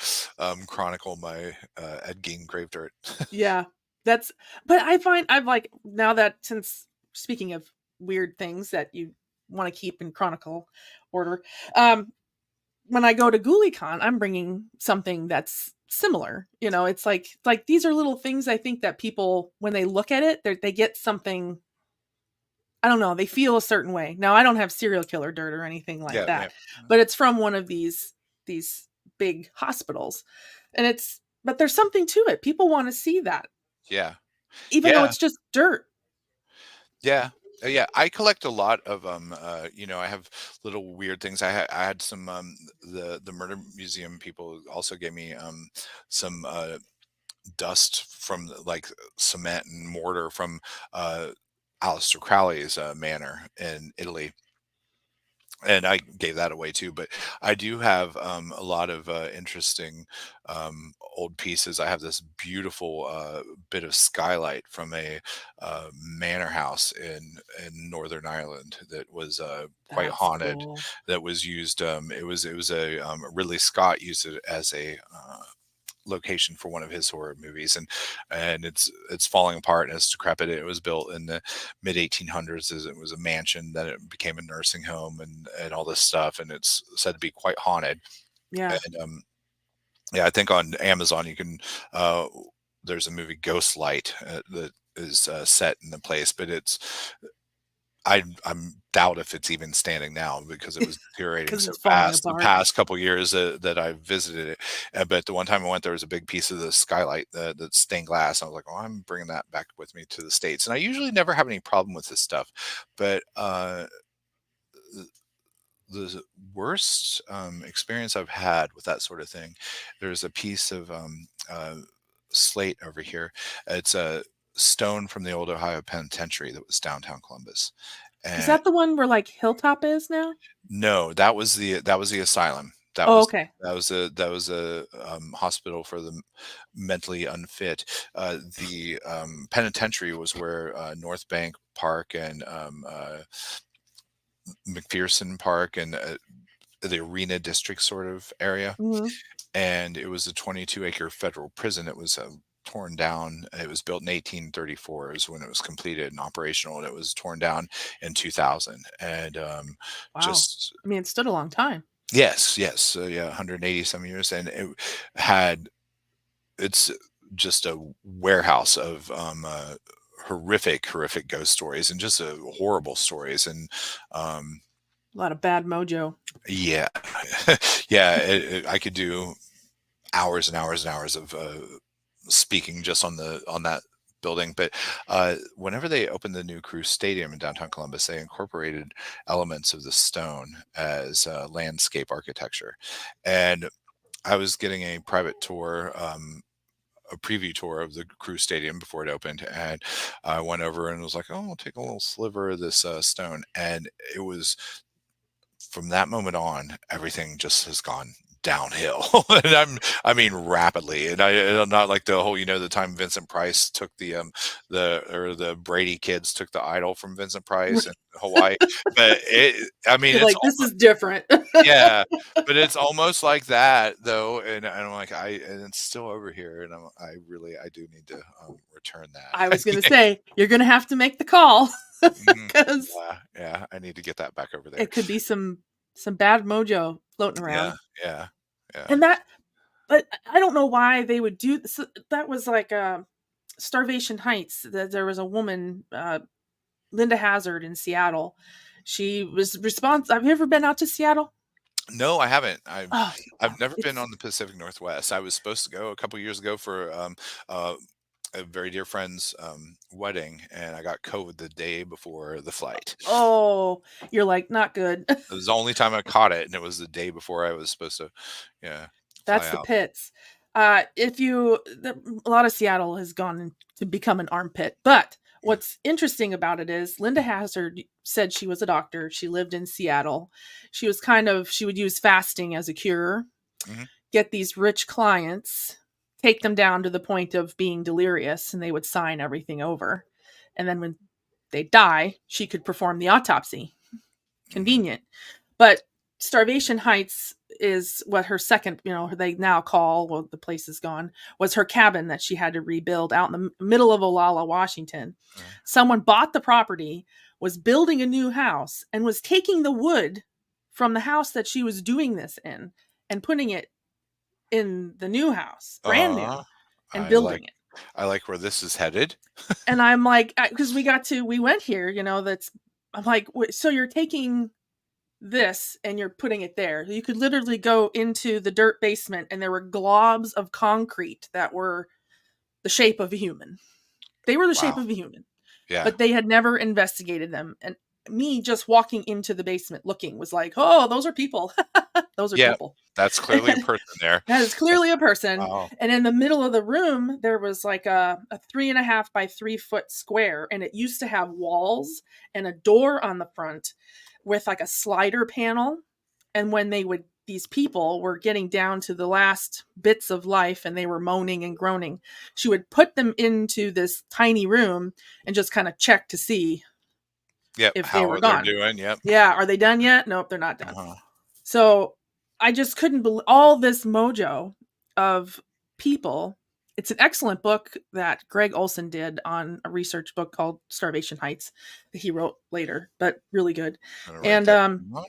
chronicle my, Ed Gein grave dirt. Yeah, that's. But I find I've like now that since speaking of weird things that you want to keep in chronicle order, um, when I go to GhouliCon, I'm bringing something that's similar. It's like these are little things I think that people when they look at it, they get something. I don't know. They feel a certain way. Now I don't have serial killer dirt or anything like Yeah, yeah, that, but it's from one of these big hospitals, and it's but there's something to it. People want to see that, yeah, even though yeah, it's just dirt. yeah, yeah. I collect a lot of, I have little weird things. I had some, the murder museum people also gave me, some, dust from, like, cement and mortar from, Aleister Crowley's, manor in Italy, and I gave that away too. But I do have a lot of interesting old pieces. I have this beautiful bit of skylight from a manor house in Northern Ireland that was quite That's haunted. cool. That was used. It was a Ridley Scott used it as a location for one of his horror movies, and it's falling apart and it's decrepit. It was built in the mid 1800s as it was a mansion, then it became a nursing home and all this stuff, and it's said to be quite haunted. Yeah, And yeah, I think on Amazon you can uh there's a movie Ghost Light that is set in the place, but I'm doubt if it's even standing now because it was deteriorating because so it's falling fast the apart. past couple years that I visited it. But the one time I went, there was a big piece of the skylight that's stained glass. I was like, "Oh, I'm bringing that back with me to the States." And I usually never have any problem with this stuff, but the worst experience I've had with that sort of thing, there's a piece of slate over here. It's a stone from the old Ohio Penitentiary that was downtown Columbus, Is and that the one where like Hilltop is now? no, that was the asylum. That Oh, was okay. that was a hospital for the mentally unfit. The penitentiary was where North Bank Park and McPherson Park and the Arena District sort of area, Hmm. and it was a 22-acre federal prison. It was torn down. It was built in 1834 is when it was completed and operational, and it was torn down in 2000. And Wow. just I mean, it stood a long time. yes, yes, yeah, 180 some years, and had it's just a warehouse of horrific, horrific ghost stories and just horrible stories, and um, A lot of bad mojo. Yeah. Yeah, I could do hours and hours and hours of speaking just on that building. But whenever they opened the new Crew Stadium in downtown Columbus, they incorporated elements of the stone as landscape architecture. And I was getting a private tour, a preview tour of the Crew Stadium before it opened, and I went over and was like, "Oh, I'll take a little sliver of this stone," and it was from that moment on, everything just has gone downhill. And I mean rapidly. And I'm not like the whole, the time Vincent Price took the Brady kids took the idol from Vincent Price in Hawaii. But I mean, You're it's like, this is different. yeah, but it's almost like that though. And I'm like, and it's still over here. And I do need to return I that. was gonna say you're gonna have to make the call Mhm. because Yeah, I need to get that back over there. it could be some bad mojo floating Yeah, around. yeah, yeah. And that, but I don't know why they would do this. That was like Starvation Heights. That there was a woman, Linda Hazard in Seattle. She was responsible. Have you ever been out to Seattle? No, I haven't. Oh, you I've have. never been It's on the Pacific Northwest. I was supposed to go a couple years ago for uh, a very dear friend's wedding, and I got COVID the day before the flight. oh, you're like not good. It was the only time I caught it, and it was the day before I was supposed to, yeah, fly That's the out. pits. If you, a lot of Seattle has gone to become an armpit. But what's interesting about it is Linda Hazard said she was a doctor. She lived in Seattle. She would use fasting as a cure, Hmm. get these rich clients, take them down to the point of being delirious, and they would sign everything over. And then when they die, she could perform the autopsy. Hmm. Convenient. But Starvation Heights is what her second, they now call, well, the place is gone, was her cabin that she had to rebuild out in the middle of Olalla, Washington. Someone bought the property, was building a new house, and was taking the wood from the house that she was doing this in and putting it in the new house, brand Uh, new, and I like building it. I like where this is headed. And I'm like, because we went here, I'm like, so you're taking this and you're putting it there. You could literally go into the dirt basement and there were globs of concrete that were the shape of a human. They were the shape Wow. of a human, Yeah. but they had never investigated them. And me just walking into the basement looking was like, oh, those are people. Those are Yeah. people. That's clearly a person there. That is clearly a person. Wow. And in the middle of the room, there was like a 3.5 by 3 foot square. And it used to have walls and a door on the front with like a slider panel. And when these people were getting down to the last bits of life and they were moaning and groaning, she would put them into this tiny room and just kind of check to see Yep. if they were How they're gone. doing. Yep. Yeah. Are they done yet? Nope, they're not done. Uh-huh. So I just couldn't believe all this mojo of people. It's an excellent book that Greg Olson did on a research book called Starvation Heights that he wrote later, but really good. I'm gonna write And that um down.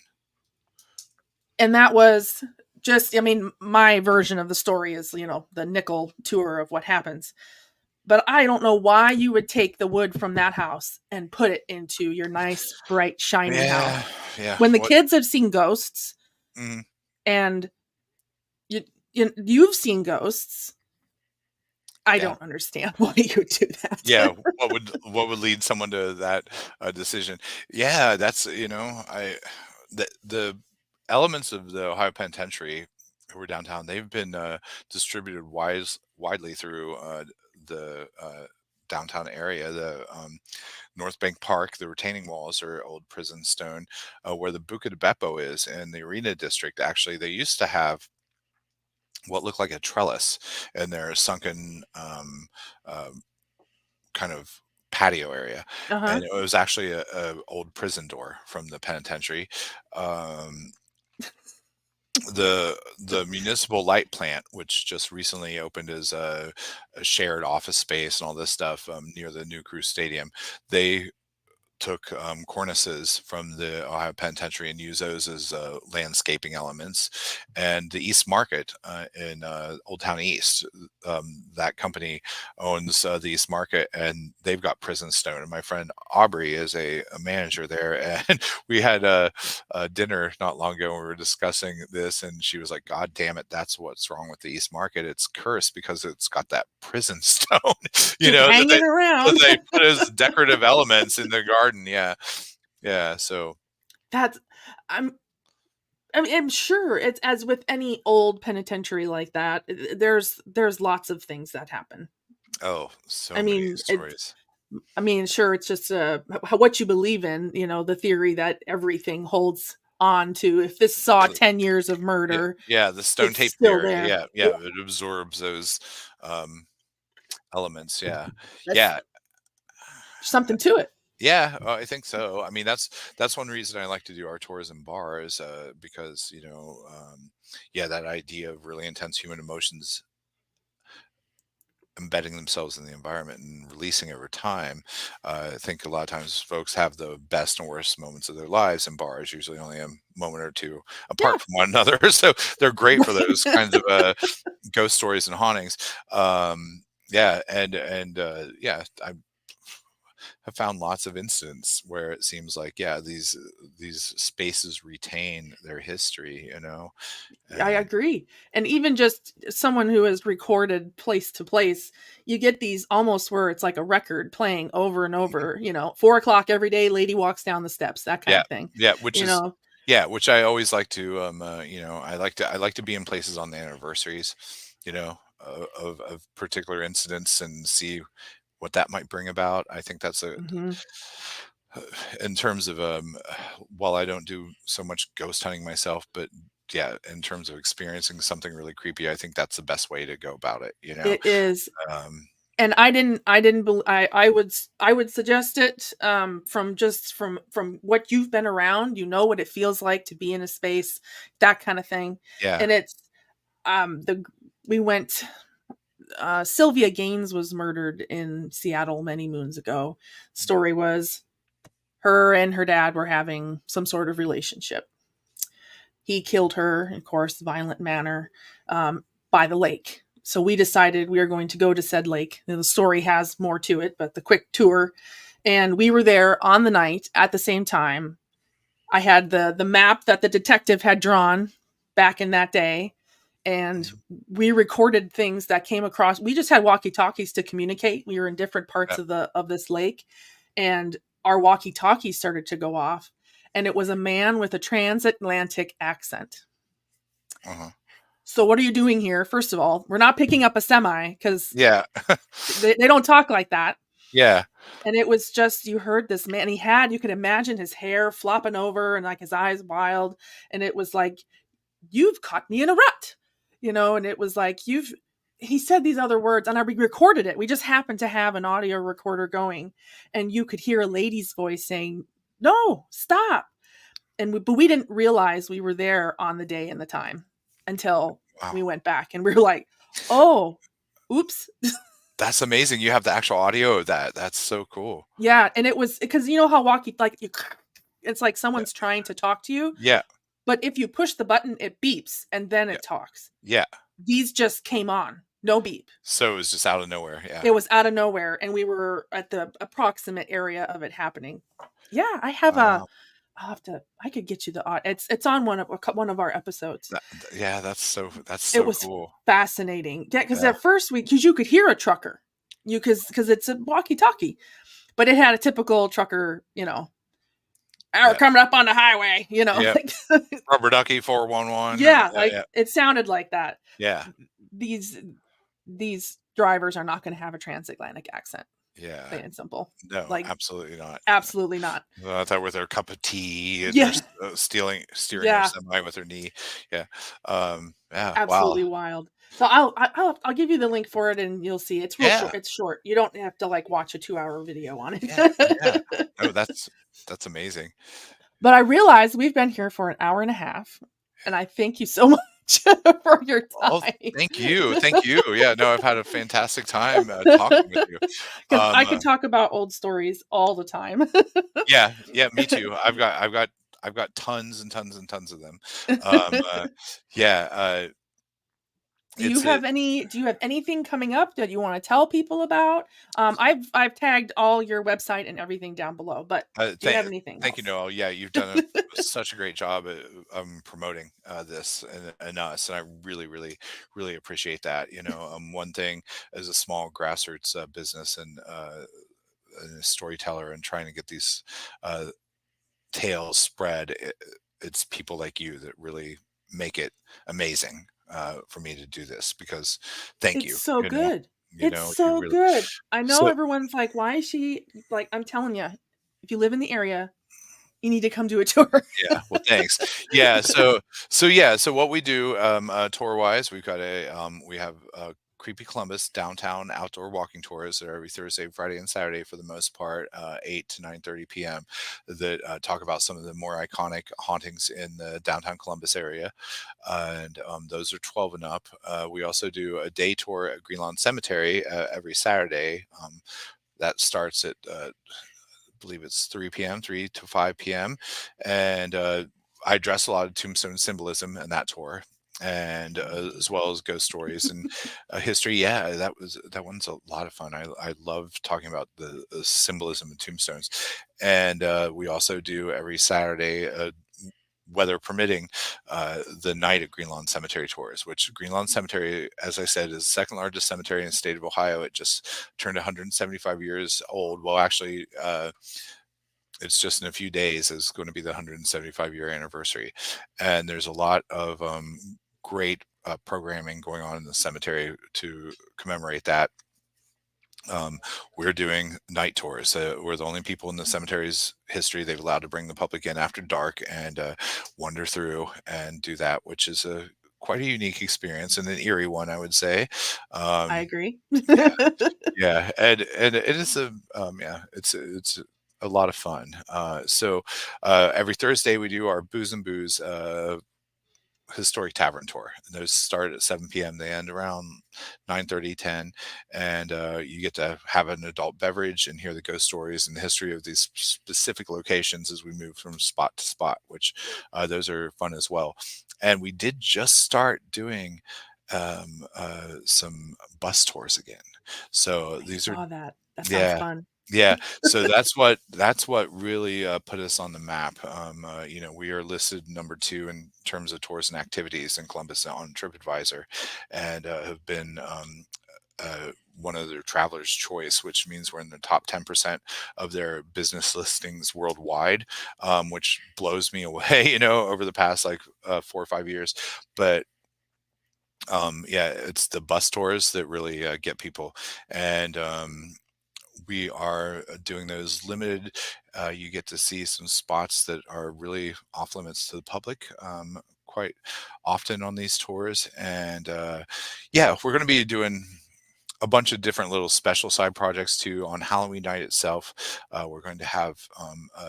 and that was just, I mean, my version of the story is, the nickel tour of what happens. But I don't know why you would take the wood from that house and put it into your nice, bright, shiny house. Yeah. Yeah. When the What? kids have seen ghosts Mm, and you've seen ghosts, I yeah. don't understand why you would do Yeah, that. what would lead someone to that decision? Yeah, that's the elements of the Ohio Penitentiary who are downtown. They've been distributed widely through the downtown area. The North Bank Park, the retaining walls are old prison stone. Where the Buca de Beppo is in the Arena District, actually, they used to have what looked like a trellis in their sunken uh, kind of patio area, Uh-huh. and it was actually a old prison door from the penitentiary. Um, the municipal light plant, which just recently opened as a shared office space and all this stuff near the new Crew Stadium, they took cornices from the Ohio Penitentiary and used those as landscaping elements. And the East Market in Old Town East, that company owns the East Market, and they've got prison stone. And my friend Aubrey is a manager there, and we had a dinner not long ago, and we were discussing this, and she was like, "God damn it, that's what's wrong with the East Market. It's cursed because it's got that prison stone, you Just know, hanging that around. they put as decorative elements in the garden." Yeah, yeah. So, That's I'm I mean, I'm sure it's as with any old penitentiary like that. There's lots of things that happen. oh, I so many mean, it's stories. I mean, sure, it's just what you believe in. You know, the theory that everything holds on to. If this saw 10 years of Yeah, murder, yeah, the stone it's tape still theory. there. Yeah, Yeah, yeah, it absorbs those um, elements. Yeah, that's yeah, something to it. yeah. I think so. I mean, that's one reason I like to do our tours in bars, because yeah, that idea of really intense human emotions embedding themselves in the environment and releasing over time. I think a lot of times folks have the best and worst moments of their lives in bars, usually only a moment or two Yeah. apart from one another. So they're great for those kinds of ghost stories and hauntings. Yeah, and yeah, I have found lots of instances where it seems like, yeah, these spaces retain their history, I and agree. And even just someone who has recorded place to place, you get these almost where it's like a record playing over and over, 4 o'clock every day, lady walks down the steps, that kind yeah, of thing. yeah, You know, which I always like to, I like to be in places on the anniversaries, of particular incidents and see what that might bring about. I think that's hmm in terms of, while I don't do so much ghost hunting myself, but yeah, in terms of experiencing something really creepy, I think that's the best way to go about it. it is. Um, And I would suggest it from just from what you've been around, what it feels like to be in a space, that kind of thing. yeah. And it's the we went Sylvia Gaines was murdered in Seattle many moons ago. Story was her and her dad were having some sort of relationship. He killed her, of course, violent manner, by the lake. So we decided we are going to go to said lake. And the story has more to it, but the quick tour. And we were there on the night at the same time. I had the map that the detective had drawn back in that day, and Mhm. we recorded things that came across. We just had walkie-talkies to communicate. We were in different parts Yeah. of this lake, and our walkie-talkies started to go off, and it was a man with a transatlantic accent. Uh-huh. So what are you doing here? First of all, we're not picking up a semi because Yeah. they don't talk like that. Yeah. And it was just, you heard this man, you could imagine his hair flopping over and like his eyes wild. And it was like, you've caught me in a rut, and it was like, he said these other words and I recorded it. We just happened to have an audio recorder going and you could hear a lady's voice saying, no, stop. But we didn't realize we were there on the day and the time until Wow. we went back and we were like, oh, oops. That's amazing. You have the actual audio of that. That's so cool. Yeah. And it was because you know how it's like Yeah. someone's trying to talk to you. Yeah. But if you push the button, it beeps and then Yeah. it talks. Yeah. These just came on, no beep. So it was just out of nowhere. Yeah. It was out of nowhere, and we were at the approximate area of it happening. Yeah, I have a. Wow. I'll have to. I could get you the. It's on one of our episodes. Yeah, that's It so was cool. fascinating. Yeah, because Yeah. at first because you could hear a trucker, because it's a walkie-talkie, but it had a typical trucker, we're Yeah. coming up on the highway, Yeah. like Rubber Ducky 411. yeah, Yeah, like yeah. it sounded like that. Yeah. These these drivers are not going to have a transatlantic accent, Yeah. plain and simple. No, Like absolutely not. absolutely not. That with their cup of tea and they're Yeah, steering their yeah, semi with their knee. Yeah. Yeah. Wow. absolutely wild. So I'll give you the link for it and you'll see. It's real Yeah. short. It's short. You don't have to like watch a 2-hour video on Yeah. Yeah. it. No, that's amazing. But I realize we've been here for an hour and a half, and I thank you so much. much for your Oh, time. thank you, thank you. Yeah, no, I've had a fantastic time, talking with you. Because I Um, could uh talk about old stories all the time. Yeah, yeah, me too. I've got tons and tons and tons of them. Um, uh, yeah, it's it Do you have anything coming up that you wanna tell people about? I've tagged all your website and everything down below, but do you thank have anything thank you, else? Noel. Yeah, you've done such a great job at promoting this and us, and I really, really, really appreciate that. One thing as a small grassroots business and a storyteller and trying to get these uh, tales spread, it's people like you that really make it amazing for me to do this because thank It's you. so good. It's You so really good. I know so everyone's like, "Why is she" like, I'm telling you, if you live in the area, you need to come do a tour. yeah. Well, thanks. Yeah. So what we do tour wise, we have Creepy Columbus downtown outdoor walking tours that are every Thursday, Friday, and Saturday for the most part, 8 to 9:30 p.m. that talk about some of the more iconic hauntings in the downtown Columbus area, and those are 12 and up. We also do a day tour at Greenlawn Cemetery every Saturday. That starts at believe it's 3 p.m., 3 to 5 p.m. And I address a lot of tombstone symbolism in that tour. And as well as ghost stories and history. Yeah, that one's a lot of fun. I love talking about the symbolism of tombstones. And we also do every Saturday, weather permitting, the night at Greenlawn Cemetery tours, which Greenlawn Cemetery, as I said, is the second largest cemetery in the state of Ohio. It just turned 175 years old. Well, actually, it's just in a few days is going to be the 175-year anniversary, and there's a lot of great programming going on in the cemetery to commemorate that. um, we're doing night tours. We're the only people in the cemetery's history they've allowed to bring the public in after dark and wander through and do that, which is a quite a unique experience and an eerie one, I would say. I Um, agree. yeah, yeah, and it is it's a lot of fun. Every Thursday we do our booze and booze historic tavern tour. And those start at 7 p.m. They end around 9:30, 10, and you get to have an adult beverage and hear the ghost stories and the history of these specific locations as we move from spot to spot, which those are fun as well. And we did just start doing some bus tours again. So I these are saw that. That sounds yeah. fun. Yeah, so that's what really put us on the map. We are listed number two in terms of tours and activities in Columbus on TripAdvisor, and have been one of their travelers' choice, which means we're in the top 10% of their business listings worldwide, which blows me away. Over the past like 4 or 5 years, but yeah, it's the bus tours that really get people, and we are doing those limited. You get to see some spots that are really off limits to the public quite often on these tours. And yeah, we're going to be doing a bunch of different little special side projects too on Halloween night itself. We're going to have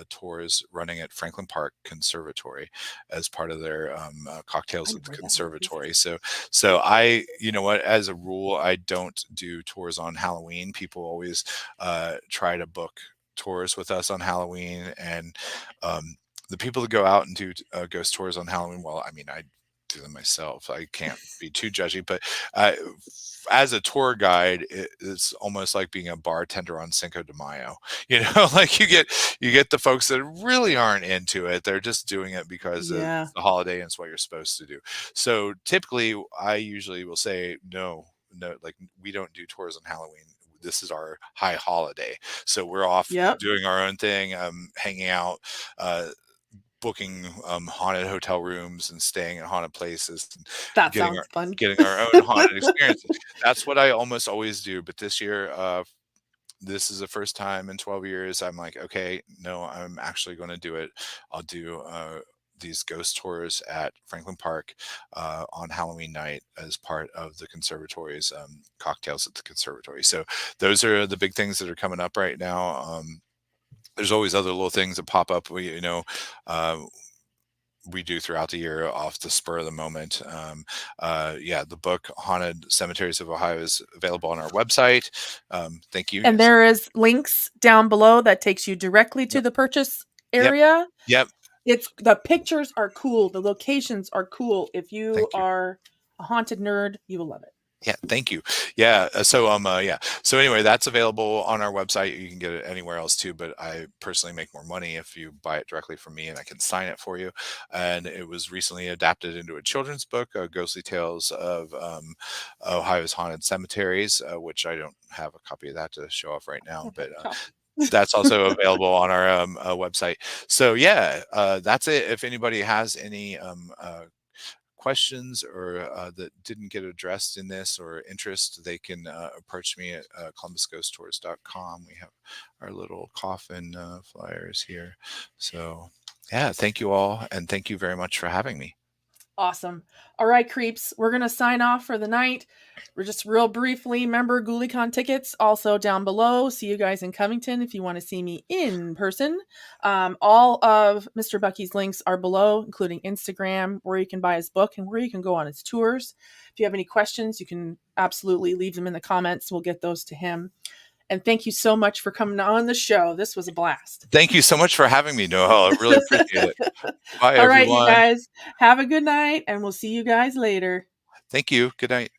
tours running at Franklin Park Conservatory as part of their I cocktails know at the where that is. conservatory. So you know what, as a rule, I don't do tours on Halloween. People always try to book tours with us on Halloween, and the people that go out and do ghost tours on Halloween, well, I mean, I do them myself. I can't be too judgy, but uh, as a tour guide, it's almost like being a bartender on Cinco de Mayo. Like you get the folks that really aren't into it. They're just doing it because Yeah. it's the holiday and it's what you're supposed to do. So typically, I usually will say no, no, like we don't do tours on Halloween. This is our high holiday, so we're off Yep. doing our own thing, hanging out. Booking haunted hotel rooms and staying in haunted places and That getting our sounds fun. getting our own haunted experiences. That's what I almost always do. But this year, this is the first time in 12 years I'm like, okay, no, I'm actually going to do it. I'll do these ghost tours at Franklin Park on Halloween night as part of the conservatory's cocktails at the conservatory. So those are the big things that are coming up right now. There's always other little things that pop up. Uh, we do throughout the year off the spur of the moment. Yeah, the book Haunted Cemeteries of Ohio is available on our website. Thank you. And Yes. there is links down below that takes you directly to Yep. the purchase Yep. area. Yep. It's the pictures are cool, the locations are cool. If you Thank you. are a haunted nerd, you will love it. Yeah, thank you. Yeah, yeah. So anyway, that's available on our website. You can get it anywhere else too, but I personally make more money if you buy it directly from me, and I can sign it for you. And it was recently adapted into a children's book, Ghostly Tales of Ohio's Haunted Cemeteries, which I don't have a copy of that to show off right now, I'll but take a copy. that's also available on our website. So yeah, that's it. If anybody has any questions or that didn't get addressed in this or interest, they can approach me at columbusghosttours.com. We have our little coffin flyers here. So yeah, thank you all, and thank you very much for having me. Awesome. All right, creeps. We're going to sign off for the night. We're just real briefly. Remember GhouliCon tickets also down below. See you guys in Covington if you want to see me in person. All of Mr. Bucky's links are below, including Instagram, where you can buy his book and where you can go on his tours. If you have any questions, you can absolutely leave them in the comments. We'll get those to him. And thank you so much for coming on the show. This was a blast. Thank you so much for having me, Noel. I really appreciate it. Bye, All right, you everyone. guys. Have a good night, and we'll see you guys later. Thank you. Good night.